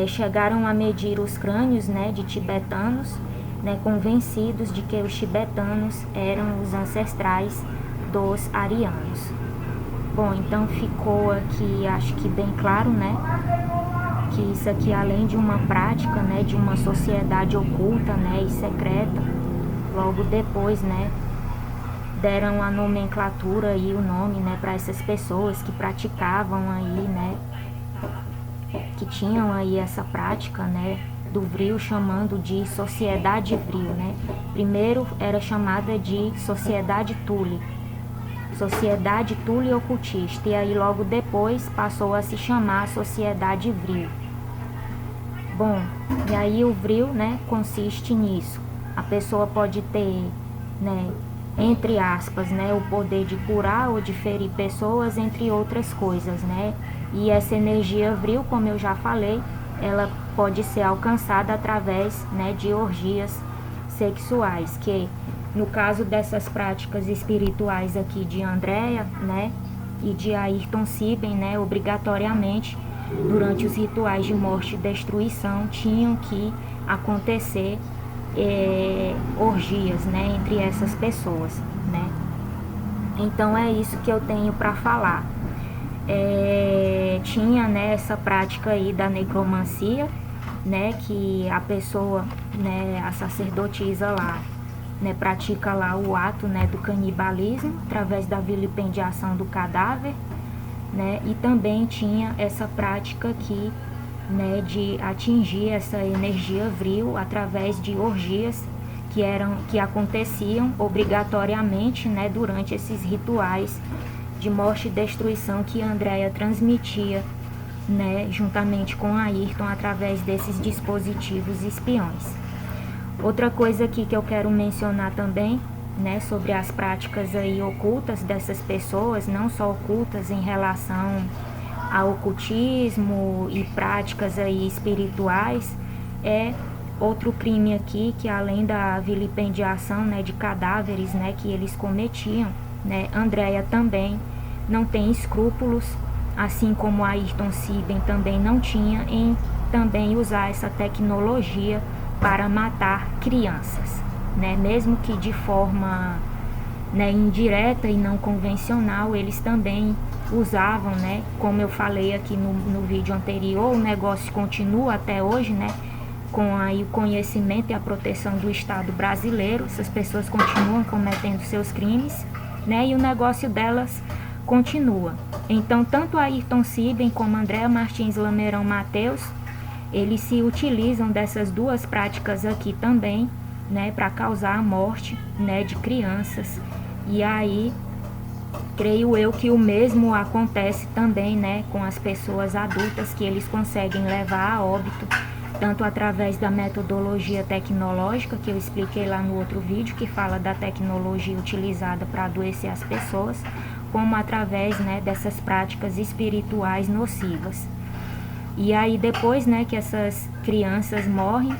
Chegaram a medir os crânios, né, de tibetanos, né, convencidos de que os tibetanos eram os ancestrais dos arianos. Bom, então ficou aqui, acho que bem claro, né, que isso aqui, além de uma prática, né, de uma sociedade oculta, né, e secreta, logo depois, né, deram a nomenclatura e o nome, né, para essas pessoas que praticavam aí, né, que tinham aí essa prática, né, do vril, chamando de sociedade vril, né. Primeiro era chamada de sociedade Tule, sociedade Tule ocultista, e aí logo depois passou a se chamar sociedade vril. Bom, e aí o vril, né, consiste nisso. A pessoa pode ter, né, entre aspas, né, o poder de curar ou de ferir pessoas, entre outras coisas, né. E essa energia vril, como eu já falei, ela pode ser alcançada através, né, de orgias sexuais, que no caso dessas práticas espirituais aqui de Andrea, né, e de Ayrton Siben, né, obrigatoriamente durante os rituais de morte e destruição tinham que acontecer orgias, né, entre essas pessoas, né. Então é isso que eu tenho para falar. Tinha, né, essa prática aí da necromancia, né, que a pessoa, né, a sacerdotisa lá, né, pratica lá o ato, né, do canibalismo através da vilipendiação do cadáver, né, e também tinha essa prática aqui, né, de atingir essa energia vril através de orgias que aconteciam obrigatoriamente, né, durante esses rituais de morte e destruição que Andrea transmitia, né, juntamente com Ayrton através desses dispositivos espiões. Outra coisa aqui que eu quero mencionar também, né, sobre as práticas aí ocultas dessas pessoas, não só ocultas em relação ao ocultismo e práticas aí espirituais, é outro crime aqui que, além da vilipendiação, né, de cadáveres, né, que eles cometiam, né, Andrea também não tem escrúpulos, assim como Ayrton Siben também não tinha, em também usar essa tecnologia para matar crianças, né, mesmo que de forma, né, indireta e não convencional, eles também usavam, né, como eu falei aqui no vídeo anterior, o negócio continua até hoje, né, com aí o conhecimento e a proteção do Estado brasileiro, essas pessoas continuam cometendo seus crimes, né, e o negócio delas continua. Então, tanto Ayrton Siben como Andrea Martins Lameirão Mateus, eles se utilizam dessas duas práticas aqui também, né, para causar a morte, né, de crianças. E aí, creio eu que o mesmo acontece também, né, com as pessoas adultas, que eles conseguem levar a óbito, tanto através da metodologia tecnológica, que eu expliquei lá no outro vídeo, que fala da tecnologia utilizada para adoecer as pessoas, como através, né, dessas práticas espirituais nocivas. E aí depois, né, que essas crianças morrem,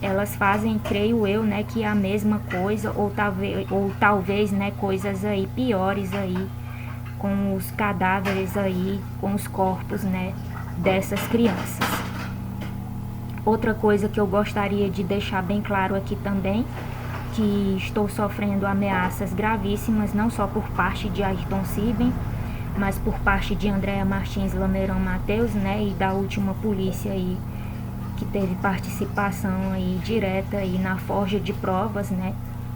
elas fazem, creio eu, né, que a mesma coisa, ou talvez, né, coisas aí piores aí, com os cadáveres aí, com os corpos, né, dessas crianças. Outra coisa que eu gostaria de deixar bem claro aqui também, que estou sofrendo ameaças gravíssimas, não só por parte de Ayrton Siben, mas por parte de Andrea Martins Lameirão Mateus, né, e da última polícia aí, que teve participação aí direta aí na forja de provas, né,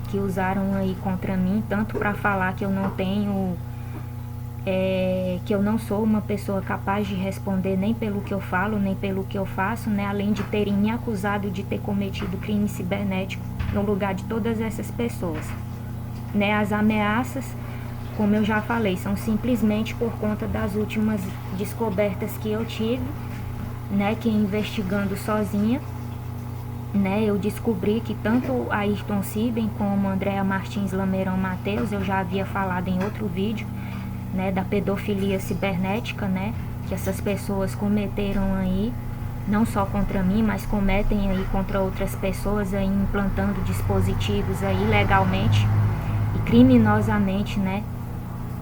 que usaram aí contra mim, tanto para falar que eu não tenho, que eu não sou uma pessoa capaz de responder nem pelo que eu falo, nem pelo que eu faço, né, além de terem me acusado de ter cometido crime cibernético no lugar de todas essas pessoas, né. As ameaças, como eu já falei, são simplesmente por conta das últimas descobertas que eu tive, né, que investigando sozinha, né, eu descobri que tanto Ayrton Siben como Andrea Martins Lameirão Mateus, eu já havia falado em outro vídeo, né, da pedofilia cibernética, né, que essas pessoas cometeram aí, não só contra mim, mas cometem aí contra outras pessoas aí, implantando dispositivos aí legalmente e criminosamente, né,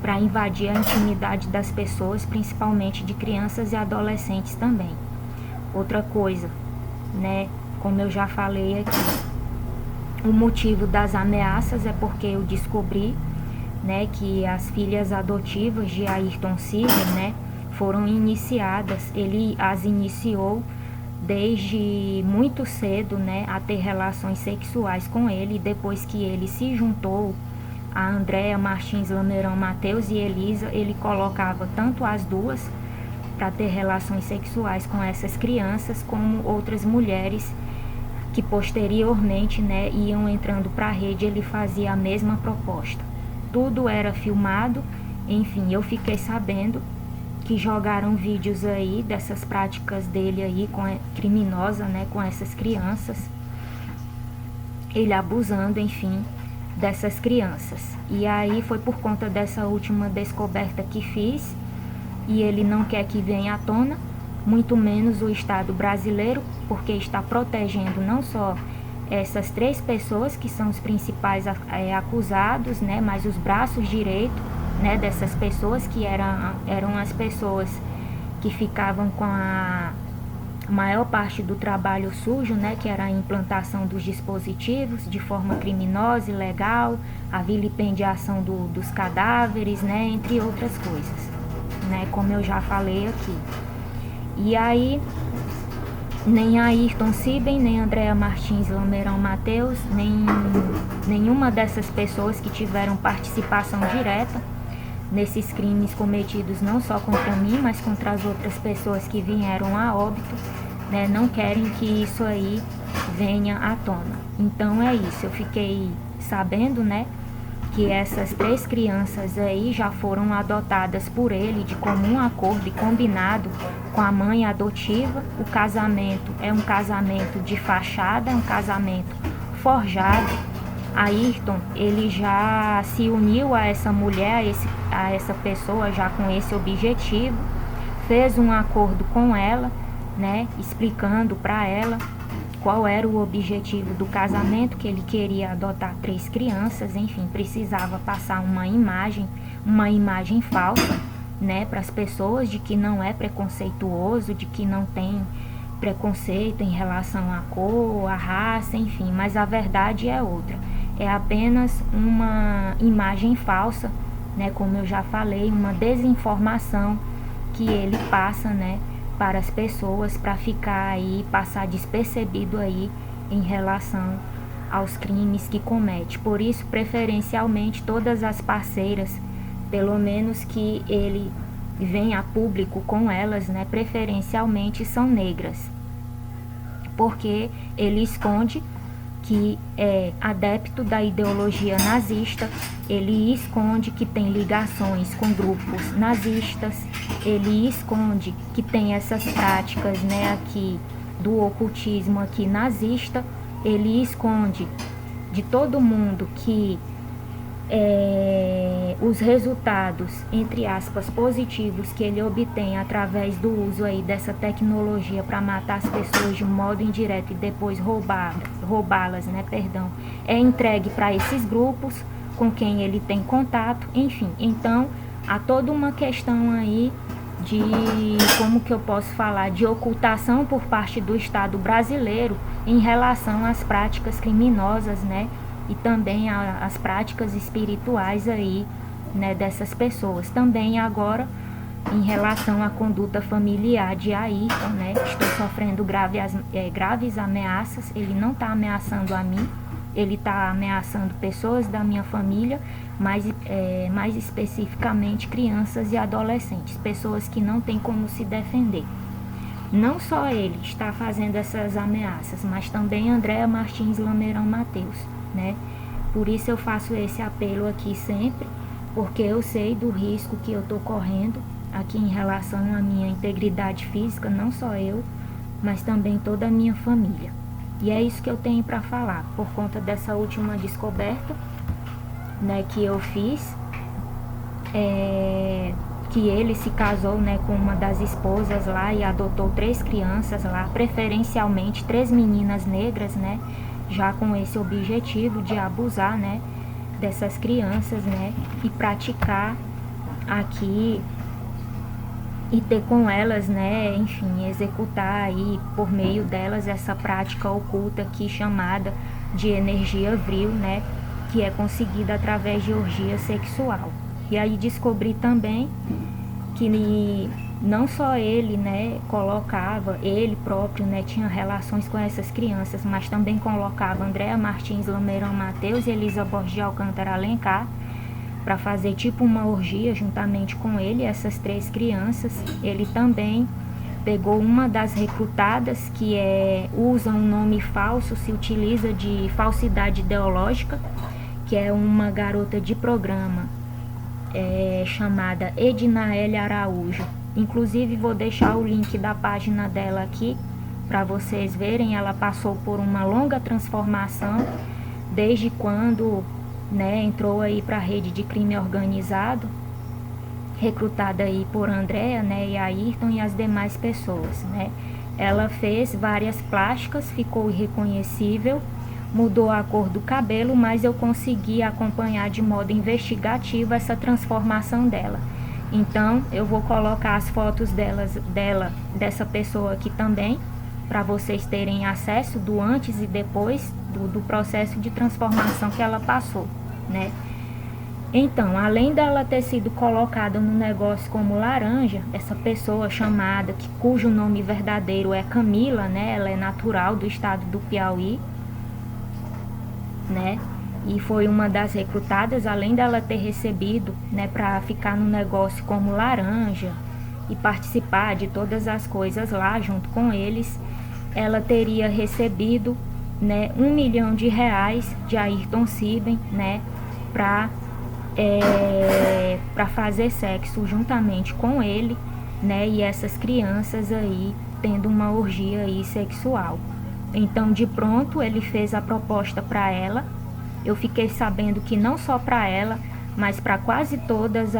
para invadir a intimidade das pessoas, principalmente de crianças e adolescentes também. Outra coisa, né, como eu já falei aqui, o motivo das ameaças é porque eu descobri, né, que as filhas adotivas de Ayrton Silva, né, foram iniciadas, ele as iniciou desde muito cedo, né, a ter relações sexuais com ele, depois que ele se juntou a Andréa Martins Lameirão Mateus e Elisa, ele colocava tanto as duas para ter relações sexuais com essas crianças, como outras mulheres que posteriormente, né, iam entrando para a rede, ele fazia a mesma proposta. Tudo era filmado, enfim, eu fiquei sabendo que jogaram vídeos aí dessas práticas dele aí, criminosa, né, com essas crianças, ele abusando, enfim, dessas crianças. E aí foi por conta dessa última descoberta que fiz, e ele não quer que venha à tona, muito menos o Estado brasileiro, porque está protegendo não só essas 3 pessoas que são os principais acusados, né, mas os braços direitos, né, dessas pessoas que eram as pessoas que ficavam com a maior parte do trabalho sujo, né, que era a implantação dos dispositivos de forma criminosa, ilegal, a vilipendiação dos cadáveres, né, entre outras coisas, né, como eu já falei aqui. E aí, nem Ayrton Siben, nem Andréa Martins Lameirão Mateus, nenhuma dessas pessoas que tiveram participação direta nesses crimes cometidos não só contra mim, mas contra as outras pessoas que vieram a óbito, né, não querem que isso aí venha à tona. Então é isso, eu fiquei sabendo, né, que essas 3 crianças aí já foram adotadas por ele de comum acordo e combinado com a mãe adotiva. O casamento é um casamento de fachada, é um casamento forjado. Ayrton, ele já se uniu a essa mulher, a essa pessoa já com esse objetivo, fez um acordo com ela, né, explicando para ela qual era o objetivo do casamento, que ele queria adotar 3 crianças, enfim, precisava passar uma imagem falsa, né, para as pessoas de que não é preconceituoso, de que não tem preconceito em relação à cor, à raça, enfim, mas a verdade é outra. É apenas uma imagem falsa, né, como eu já falei, uma desinformação que ele passa, né, para as pessoas, para ficar aí, passar despercebido aí em relação aos crimes que comete. Por isso, preferencialmente, todas as parceiras, pelo menos que ele venha a público com elas, né, preferencialmente são negras, porque ele esconde que é adepto da ideologia nazista, ele esconde que tem ligações com grupos nazistas, ele esconde que tem essas práticas, né, aqui do ocultismo aqui nazista, ele esconde de todo mundo que os resultados, entre aspas, positivos que ele obtém através do uso aí dessa tecnologia para matar as pessoas de um modo indireto e depois roubá-las, né, é entregue para esses grupos com quem ele tem contato, enfim. Então, há toda uma questão aí de, como que eu posso falar, de ocultação por parte do Estado brasileiro em relação às práticas criminosas, né, e também as práticas espirituais aí, né, dessas pessoas. Também agora, em relação à conduta familiar de Ayrton, né, estou sofrendo graves ameaças. Ele não está ameaçando a mim, ele está ameaçando pessoas da minha família, mais especificamente crianças e adolescentes, pessoas que não têm como se defender. Não só ele está fazendo essas ameaças, mas também Andréa Martins Lameirão Mateus, né? Por isso eu faço esse apelo aqui sempre, porque eu sei do risco que eu estou correndo aqui em relação à minha integridade física, não só eu, mas também toda a minha família. E é isso que eu tenho para falar, por conta dessa última descoberta, né, que eu fiz. que ele se casou, né, com uma das esposas lá e adotou 3 crianças lá, preferencialmente 3 meninas negras, né, já com esse objetivo de abusar, né, dessas crianças, né, e praticar aqui e ter com elas, né, enfim, executar aí por meio delas essa prática oculta aqui chamada de energia vril, né, que é conseguida através de orgia sexual. E aí descobri também que não só ele, né, colocava, ele próprio, né, tinha relações com essas crianças, mas também colocava Andréa Martins Lameirão Mateus e Elisa Borges de Alcântara Alencar para fazer tipo uma orgia juntamente com ele, essas 3 crianças. Ele também pegou uma das recrutadas que usa um nome falso, se utiliza de falsidade ideológica, que é uma garota de programa chamada Ednaele Araújo. Inclusive vou deixar o link da página dela aqui para vocês verem. Ela passou por uma longa transformação desde quando, né, entrou aí para a rede de crime organizado, recrutada aí por Andréa, né, e Ayrton e as demais pessoas, né. Ela fez várias plásticas, ficou irreconhecível, mudou a cor do cabelo, mas eu consegui acompanhar de modo investigativo essa transformação dela. Então, eu vou colocar as fotos dessa pessoa aqui também, para vocês terem acesso do antes e depois do processo de transformação que ela passou, né? Então, além dela ter sido colocada no negócio como laranja, essa pessoa chamada, cujo nome verdadeiro é Camila, né? Ela é natural do estado do Piauí, né? E foi uma das recrutadas, além dela ter recebido, né, para ficar no negócio como laranja e participar de todas as coisas lá junto com eles, ela teria recebido, né, R$1 milhão de Ayrton Siben, né, para fazer sexo juntamente com ele, né, e essas crianças aí tendo uma orgia aí sexual. Então, de pronto, ele fez a proposta para ela. Eu fiquei sabendo que não só para ela, mas para quase todas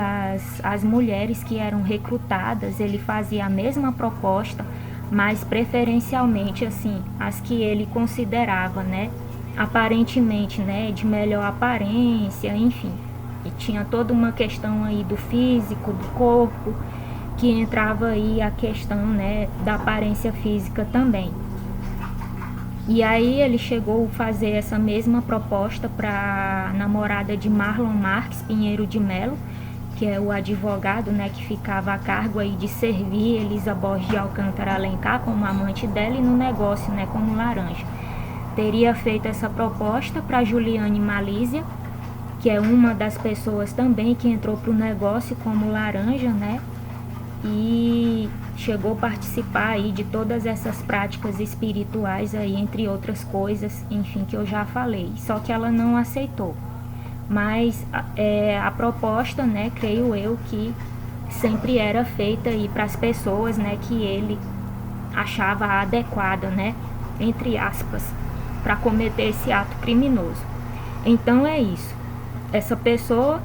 as mulheres que eram recrutadas, ele fazia a mesma proposta, mas preferencialmente, assim, as que ele considerava, né, aparentemente, né, de melhor aparência, enfim. E tinha toda uma questão aí do físico, do corpo, que entrava aí a questão, né, da aparência física também. E aí ele chegou a fazer essa mesma proposta para a namorada de Marlon Marques Pinheiro de Melo, que é o advogado, né, que ficava a cargo aí de servir Elisa Borges de Alcântara Alencar como amante dela e no negócio, né, como laranja. Teria feito essa proposta para Juliane Malísia, que é uma das pessoas também que entrou para o negócio como laranja, né, e chegou a participar aí de todas essas práticas espirituais aí, entre outras coisas, enfim, que eu já falei, só que ela não aceitou. Mas a proposta, né, creio eu que sempre era feita aí para as pessoas, né, que ele achava adequada, né, entre aspas, para cometer esse ato criminoso. Então é isso. Essa pessoa,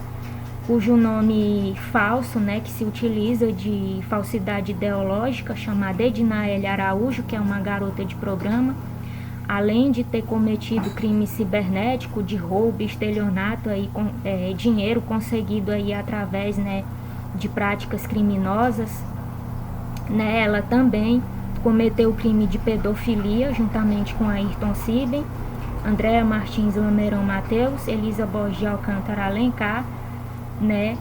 cujo nome falso, né, que se utiliza de falsidade ideológica, chamada Ednaele Araújo, que é uma garota de programa, além de ter cometido crime cibernético de roubo e estelionato, aí, com dinheiro conseguido aí através, né, de práticas criminosas, né, ela também cometeu o crime de pedofilia juntamente com Ayrton Siben, Andréa Martins Lameirão Mateus, Elisa Borges de Alcântara Alencar, né,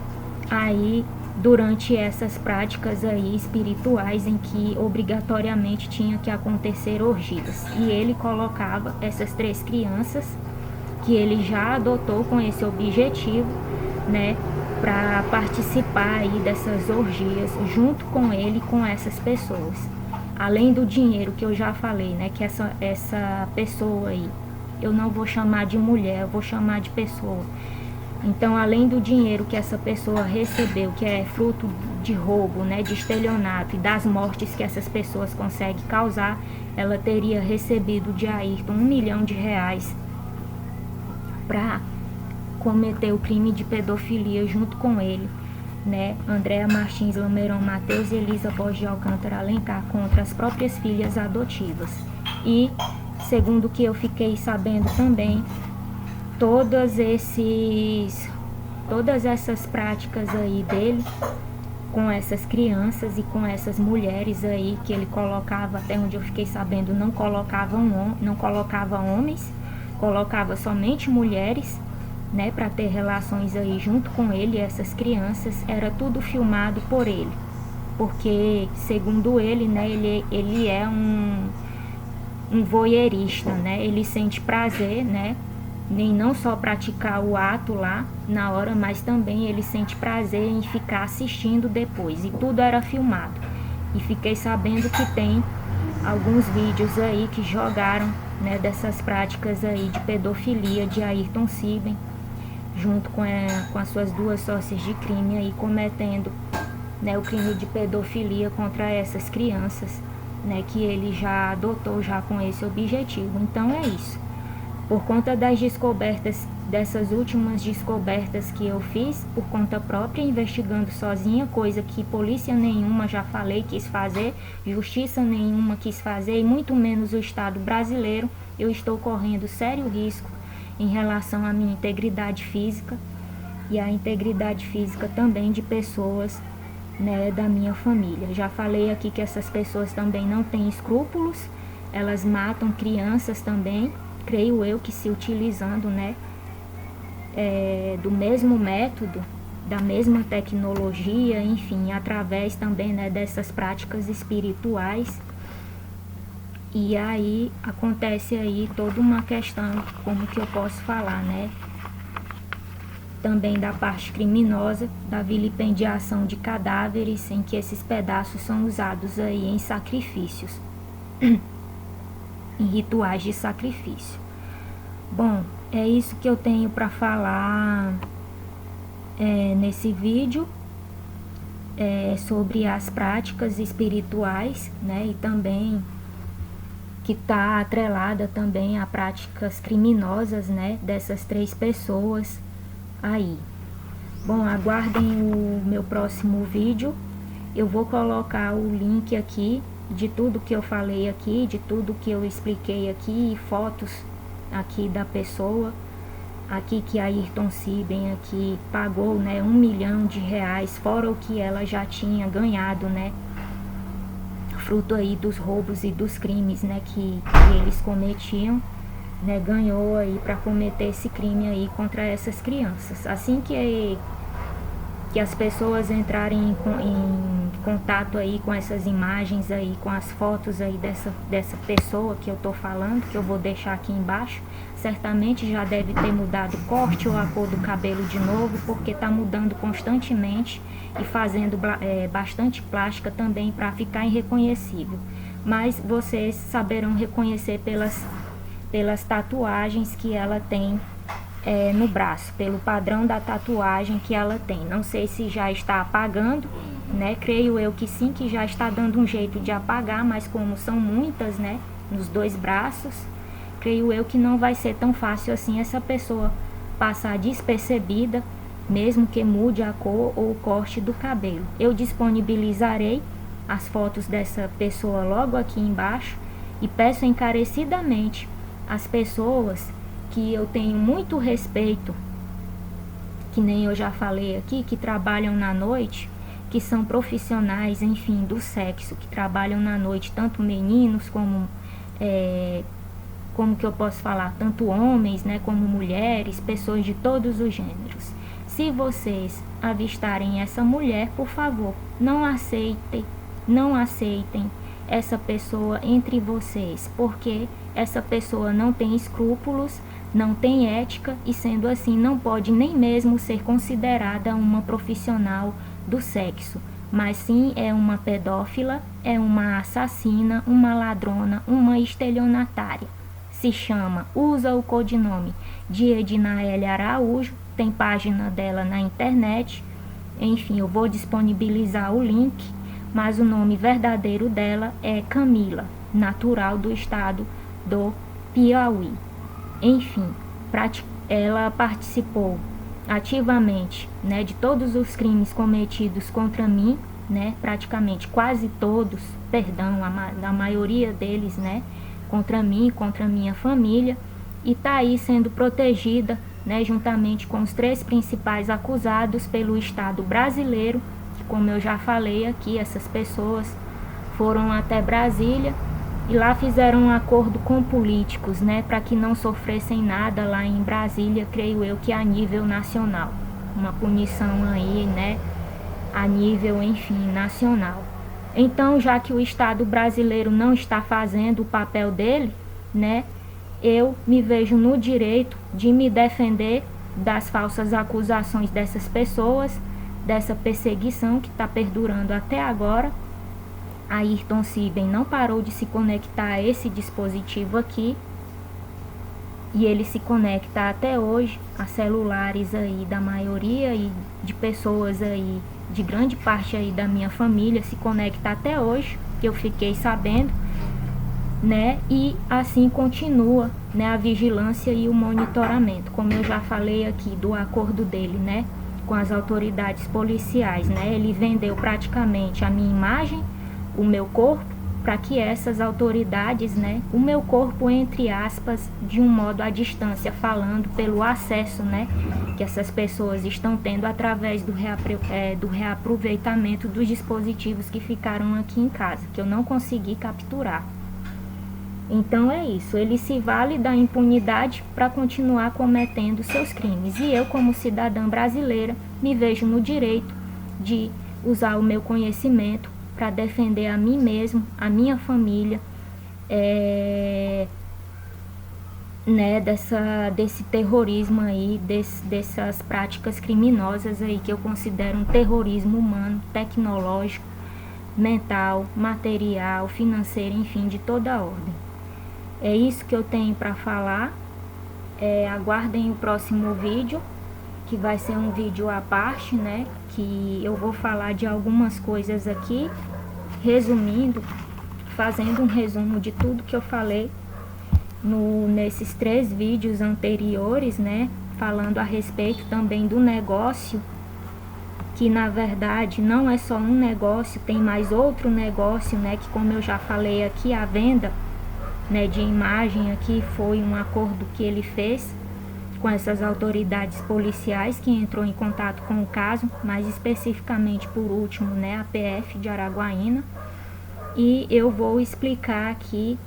aí durante essas práticas aí espirituais em que obrigatoriamente tinha que acontecer orgias. E ele colocava essas 3 crianças que ele já adotou com esse objetivo, né, para participar aí dessas orgias junto com ele, com essas pessoas. Além do dinheiro que eu já falei, né, que essa pessoa aí, eu não vou chamar de mulher, eu vou chamar de pessoa. Então, além do dinheiro que essa pessoa recebeu, que é fruto de roubo, né, de estelionato e das mortes que essas pessoas conseguem causar, ela teria recebido de Ayrton R$1 milhão para cometer o crime de pedofilia junto com ele, né, Andréa Martins Lameirão Mateus e Elisa Borges de Alcântara Alencar contra as próprias filhas adotivas. E, segundo o que eu fiquei sabendo também, todas essas práticas aí dele com essas crianças e com essas mulheres aí que ele colocava, até onde eu fiquei sabendo, não colocava homens, colocava somente mulheres, né, para ter relações aí junto com ele. Essas crianças, era tudo filmado por ele, porque segundo ele, né, ele é um voyeurista, né, ele sente prazer, né, nem não só praticar o ato lá na hora, mas também ele sente prazer em ficar assistindo depois, e tudo era filmado. E fiquei sabendo que tem alguns vídeos aí que jogaram, né, dessas práticas aí de pedofilia de Ayrton Siben, junto com as suas duas sócias de crime aí, cometendo, né, o crime de pedofilia contra essas crianças, né, que ele já adotou já com esse objetivo. Então é isso. Por conta das descobertas, dessas últimas descobertas que eu fiz por conta própria, investigando sozinha, coisa que polícia nenhuma, já falei, quis fazer, justiça nenhuma quis fazer, e muito menos o Estado brasileiro, eu estou correndo sério risco em relação à minha integridade física e à integridade física também de pessoas, né, da minha família. Já falei aqui que essas pessoas também não têm escrúpulos, elas matam crianças também, creio eu que se utilizando, né, do mesmo método, da mesma tecnologia, enfim, através também, né, dessas práticas espirituais. E aí acontece aí toda uma questão, como que eu posso falar, né, também da parte criminosa, da vilipendiação de cadáveres, em que esses pedaços são usados aí em sacrifícios, em rituais de sacrifício. Bom, é isso que eu tenho para falar nesse vídeo, sobre as práticas espirituais, né, e também que está atrelada também a práticas criminosas, né, dessas 3 pessoas aí. Bom, aguardem o meu próximo vídeo. Eu vou colocar o link aqui de tudo que eu falei aqui, de tudo que eu expliquei aqui, e fotos aqui da pessoa, aqui que a Ayrton Siben aqui pagou, né, R$1 milhão, fora o que ela já tinha ganhado, né, fruto aí dos roubos e dos crimes, né, que eles cometiam, né, ganhou aí para cometer esse crime aí contra essas crianças. Assim que as pessoas entrarem em contato aí com essas imagens aí, com as fotos aí dessa pessoa que eu tô falando, que eu vou deixar aqui embaixo, certamente já deve ter mudado o corte ou a cor do cabelo de novo, porque tá mudando constantemente e fazendo bastante plástica também para ficar irreconhecível. Mas vocês saberão reconhecer pelas tatuagens que ela tem no braço, pelo padrão da tatuagem que ela tem. Não sei se já está apagando, né? Creio eu que sim, que já está dando um jeito de apagar, mas como são muitas, né, nos 2 braços, creio eu que não vai ser tão fácil assim essa pessoa passar despercebida, mesmo que mude a cor ou o corte do cabelo. Eu disponibilizarei as fotos dessa pessoa logo aqui embaixo e peço encarecidamente às pessoas que eu tenho muito respeito, que nem eu já falei aqui, que trabalham na noite, que são profissionais, enfim, do sexo, que trabalham na noite, tanto meninos como que eu posso falar, tanto homens, né, como mulheres, pessoas de todos os gêneros. Se vocês avistarem essa mulher, por favor, não aceitem essa pessoa entre vocês, porque essa pessoa não tem escrúpulos, não tem ética e, sendo assim, não pode nem mesmo ser considerada uma profissional do sexo, mas sim é uma pedófila, é uma assassina, uma ladrona, uma estelionatária. Se chama, usa o codinome de Edna L. Araújo, tem página dela na internet, enfim, eu vou disponibilizar o link, mas o nome verdadeiro dela é Camila, natural do estado do Piauí. Enfim, ela participou ativamente, né, de todos os crimes cometidos contra mim, né, praticamente quase todos, perdão, a maioria deles, né, contra mim, contra minha família, e tá aí sendo protegida, né, juntamente com os 3 principais acusados pelo Estado brasileiro, que, como eu já falei aqui, essas pessoas foram até Brasília e lá fizeram um acordo com políticos, né, para que não sofressem nada lá em Brasília, creio eu que a nível nacional, uma punição aí, né, a nível, enfim, nacional. Então, já que o Estado brasileiro não está fazendo o papel dele, né, eu me vejo no direito de me defender das falsas acusações dessas pessoas, dessa perseguição que está perdurando até agora. Ayrton Siben não parou de se conectar a esse dispositivo aqui e ele se conecta até hoje a celulares aí da maioria e de pessoas aí, de grande parte aí da minha família, se conecta até hoje, que eu fiquei sabendo, né? E assim continua, né, a vigilância e o monitoramento, como eu já falei aqui do acordo dele, né, com as autoridades policiais, né? Ele vendeu praticamente a minha imagem, o meu corpo, para que essas autoridades, né, o meu corpo entre aspas, de um modo à distância, falando pelo acesso, né, que essas pessoas estão tendo através do reaproveitamento dos dispositivos que ficaram aqui em casa, que eu não consegui capturar. Então é isso, ele se vale da impunidade para continuar cometendo seus crimes. E eu, como cidadã brasileira, me vejo no direito de usar o meu conhecimento para defender a mim mesmo, a minha família, né, desse terrorismo aí, dessas práticas criminosas aí que eu considero um terrorismo humano, tecnológico, mental, material, financeiro, enfim, de toda a ordem. É isso que eu tenho para falar. Aguardem o próximo vídeo, que vai ser um vídeo à parte, né? Que eu vou falar de algumas coisas aqui, resumindo, fazendo um resumo de tudo que eu falei nesses 3 vídeos anteriores, né? Falando a respeito também do negócio, que na verdade não é só um negócio, tem mais outro negócio, né? Que, como eu já falei aqui, a venda, né, de imagem aqui foi um acordo que ele fez com essas autoridades policiais que entrou em contato com o caso, mais especificamente por último, né, a PF de Araguaína. E eu vou explicar aqui,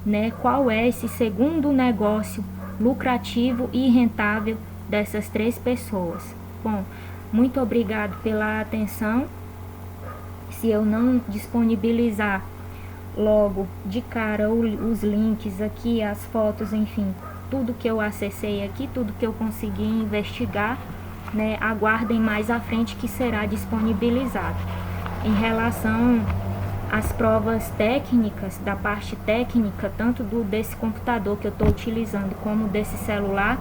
né, qual é esse segundo negócio lucrativo e rentável dessas 3 pessoas. Bom, muito obrigado pela atenção. Se eu não disponibilizar logo de cara os links aqui, as fotos, enfim, tudo que eu acessei aqui, tudo que eu consegui investigar, né, aguardem mais à frente que será disponibilizado. Em relação às provas técnicas, da parte técnica, tanto desse computador que eu estou utilizando, como desse celular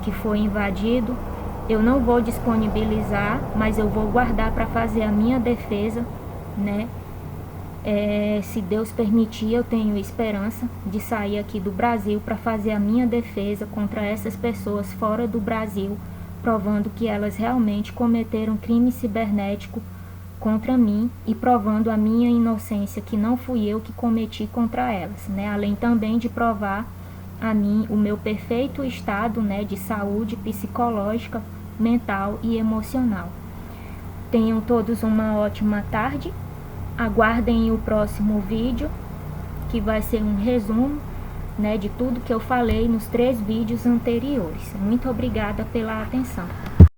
que foi invadido, eu não vou disponibilizar, mas eu vou guardar para fazer a minha defesa, né? Se Deus permitir, eu tenho esperança de sair aqui do Brasil para fazer a minha defesa contra essas pessoas fora do Brasil, provando que elas realmente cometeram crime cibernético contra mim e provando a minha inocência, que não fui eu que cometi contra elas, né? Além também de provar a mim o meu perfeito estado, né, de saúde psicológica, mental e emocional. Tenham todos uma ótima tarde. Aguardem o próximo vídeo, que vai ser um resumo, né, de tudo que eu falei nos 3 vídeos anteriores. Muito obrigada pela atenção.